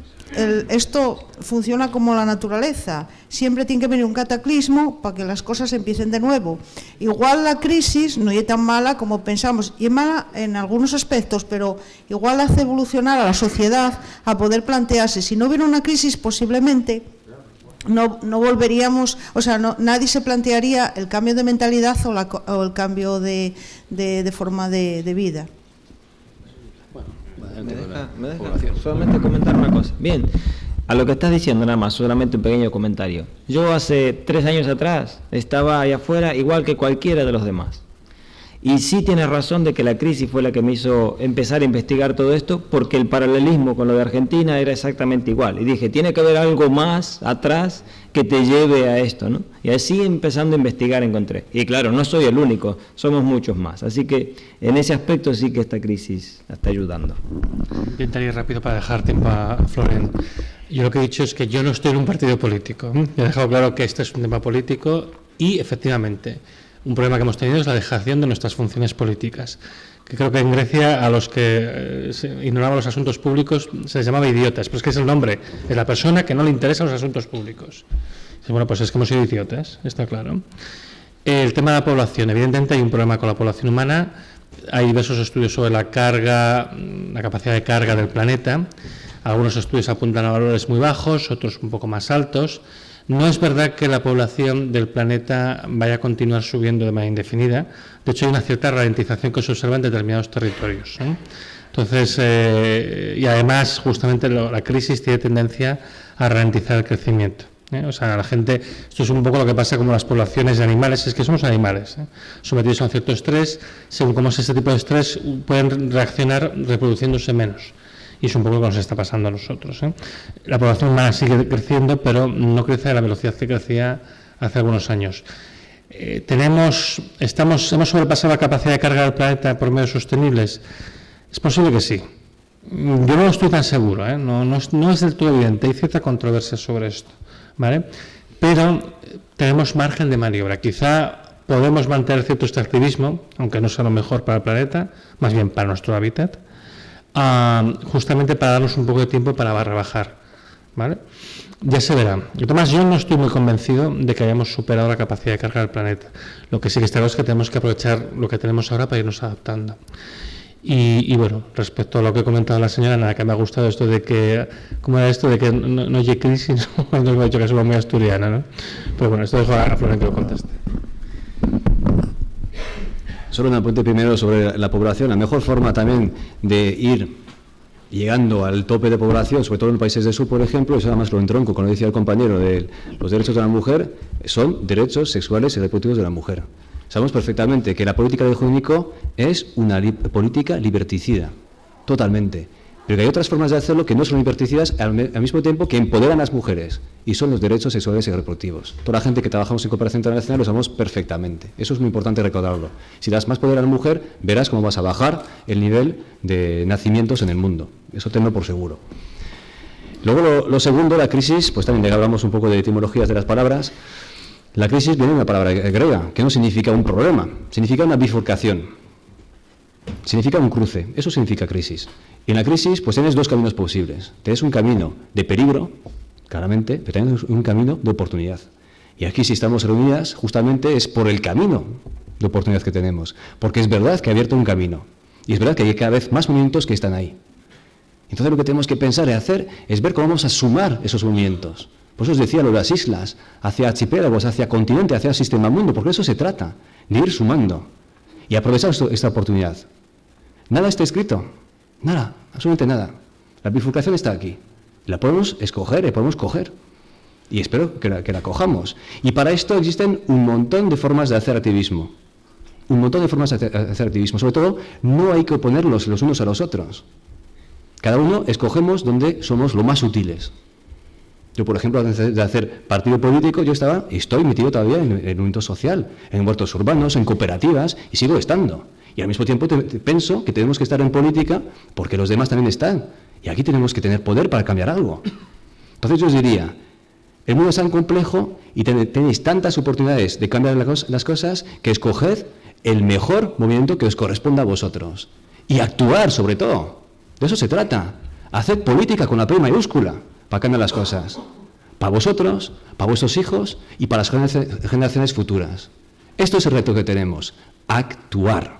esto funciona como la naturaleza, siempre tiene que venir un cataclismo para que las cosas empiecen de nuevo. Igual la crisis no es tan mala como pensamos, y es mala en algunos aspectos, pero igual hace evolucionar a la sociedad a poder plantearse, si no hubiera una crisis posiblemente no volveríamos, o sea, nadie se plantearía el cambio de mentalidad o el cambio de forma de vida. Me deja solamente comentar una cosa. Bien, a lo que estás diciendo nada más, solamente un pequeño comentario. Yo hace 3 años atrás estaba allá afuera igual que cualquiera de los demás. Y sí tienes razón de que la crisis fue la que me hizo empezar a investigar todo esto, porque el paralelismo con lo de Argentina era exactamente igual. Y dije, tiene que haber algo más atrás que te lleve a esto, ¿no? Y así empezando a investigar encontré. Y claro, no soy el único, somos muchos más. Así que en ese aspecto sí que esta crisis está ayudando. Intentaré ir rápido para dejar tiempo a Floren. Yo lo que he dicho es que yo no estoy en un partido político. He dejado claro que este es un tema político y efectivamente un problema que hemos tenido es la dejación de nuestras funciones políticas. Que creo que en Grecia a los que ignoraban los asuntos públicos se les llamaba idiotas, pero es que es el nombre, es la persona que no le interesan los asuntos públicos. Y bueno, pues es que hemos sido idiotas, está claro. El tema de la población, evidentemente hay un problema con la población humana, hay diversos estudios sobre la carga, la capacidad de carga del planeta, algunos estudios apuntan a valores muy bajos, otros un poco más altos. No es verdad que la población del planeta vaya a continuar subiendo de manera indefinida. De hecho, hay una cierta ralentización que se observa en determinados territorios, ¿eh? Entonces, y además, justamente la crisis tiene tendencia a ralentizar el crecimiento, ¿eh? O sea, la gente, esto es un poco lo que pasa como las poblaciones de animales, es que somos animales, ¿eh? Sometidos a un cierto estrés, según cómo es este tipo de estrés, pueden reaccionar reproduciéndose menos. Y es un poco lo que nos está pasando a nosotros, ¿eh? La población humana sigue creciendo, pero no crece a la velocidad que crecía hace algunos años. Hemos sobrepasado la capacidad de carga del planeta por medios sostenibles. Es posible que sí. Yo no estoy tan seguro, ¿eh? No es del todo evidente. Hay cierta controversia sobre esto, ¿vale? Pero tenemos margen de maniobra. Quizá podemos mantener cierto extractivismo, aunque no sea lo mejor para el planeta, más bien para nuestro hábitat. Justamente para darnos un poco de tiempo para rebajar, ¿vale? Ya se verá. Además, yo no estoy muy convencido de que hayamos superado la capacidad de carga del planeta. Lo que sí que está claro es que tenemos que aprovechar lo que tenemos ahora para irnos adaptando. Y bueno, respecto a lo que ha comentado la señora, nada, que me ha gustado esto de que, ¿cómo era esto de que no hay crisis? Cuando me ha dicho que somos muy asturiana, ¿no? Pero bueno, esto dejo a Florent que lo conteste. Solo un apunte primero sobre la población. La mejor forma también de ir llegando al tope de población, sobre todo en los países del sur, por ejemplo, eso además lo entronco, como decía el compañero, de los derechos de la mujer, son derechos sexuales y reproductivos de la mujer. Sabemos perfectamente que la política del hijo único es una política liberticida, totalmente. Pero que hay otras formas de hacerlo que no son liberticidas al mismo tiempo que empoderan a las mujeres, y son los derechos sexuales y reproductivos. Toda la gente que trabajamos en cooperación internacional lo sabemos perfectamente. Eso es muy importante recordarlo. Si das más poder a la mujer, verás cómo vas a bajar el nivel de nacimientos en el mundo. Eso tenlo por seguro. Luego, lo segundo, la crisis, pues también hablamos un poco de etimologías de las palabras. La crisis viene de una palabra griega, que no significa un problema, significa una bifurcación, significa un cruce, eso significa crisis. Y en la crisis, pues tienes dos caminos posibles. Tienes un camino de peligro, claramente, pero tienes un camino de oportunidad. Y aquí, si estamos reunidas, justamente es por el camino de oportunidad que tenemos, porque es verdad que ha abierto un camino, y es verdad que hay cada vez más movimientos que están ahí. Entonces lo que tenemos que pensar y hacer es ver cómo vamos a sumar esos movimientos. Por eso os decía lo de las islas, hacia archipiélagos, hacia continente, hacia el sistema mundo, porque eso se trata, de ir sumando y aprovechar esta oportunidad. Nada está escrito, nada, absolutamente nada. La bifurcación está aquí, la podemos escoger y podemos coger. Y espero que la cojamos. Y para esto existen un montón de formas de hacer activismo. Un montón de formas de hacer activismo. Sobre todo, no hay que oponerlos los unos a los otros. Cada uno escogemos donde somos lo más útiles. Yo, por ejemplo, antes de hacer partido político, estoy metido todavía en el movimiento social, en huertos urbanos, en cooperativas, y sigo estando. Y al mismo tiempo pienso que tenemos que estar en política porque los demás también están. Y aquí tenemos que tener poder para cambiar algo. Entonces yo os diría, el mundo es tan complejo y tenéis tantas oportunidades de cambiar las cosas que escoged el mejor movimiento que os corresponda a vosotros. Y actuar, sobre todo. De eso se trata. Haced política con la P mayúscula para cambiar las cosas. Para vosotros, para vuestros hijos y para las generaciones futuras. Esto es el reto que tenemos. Actuar.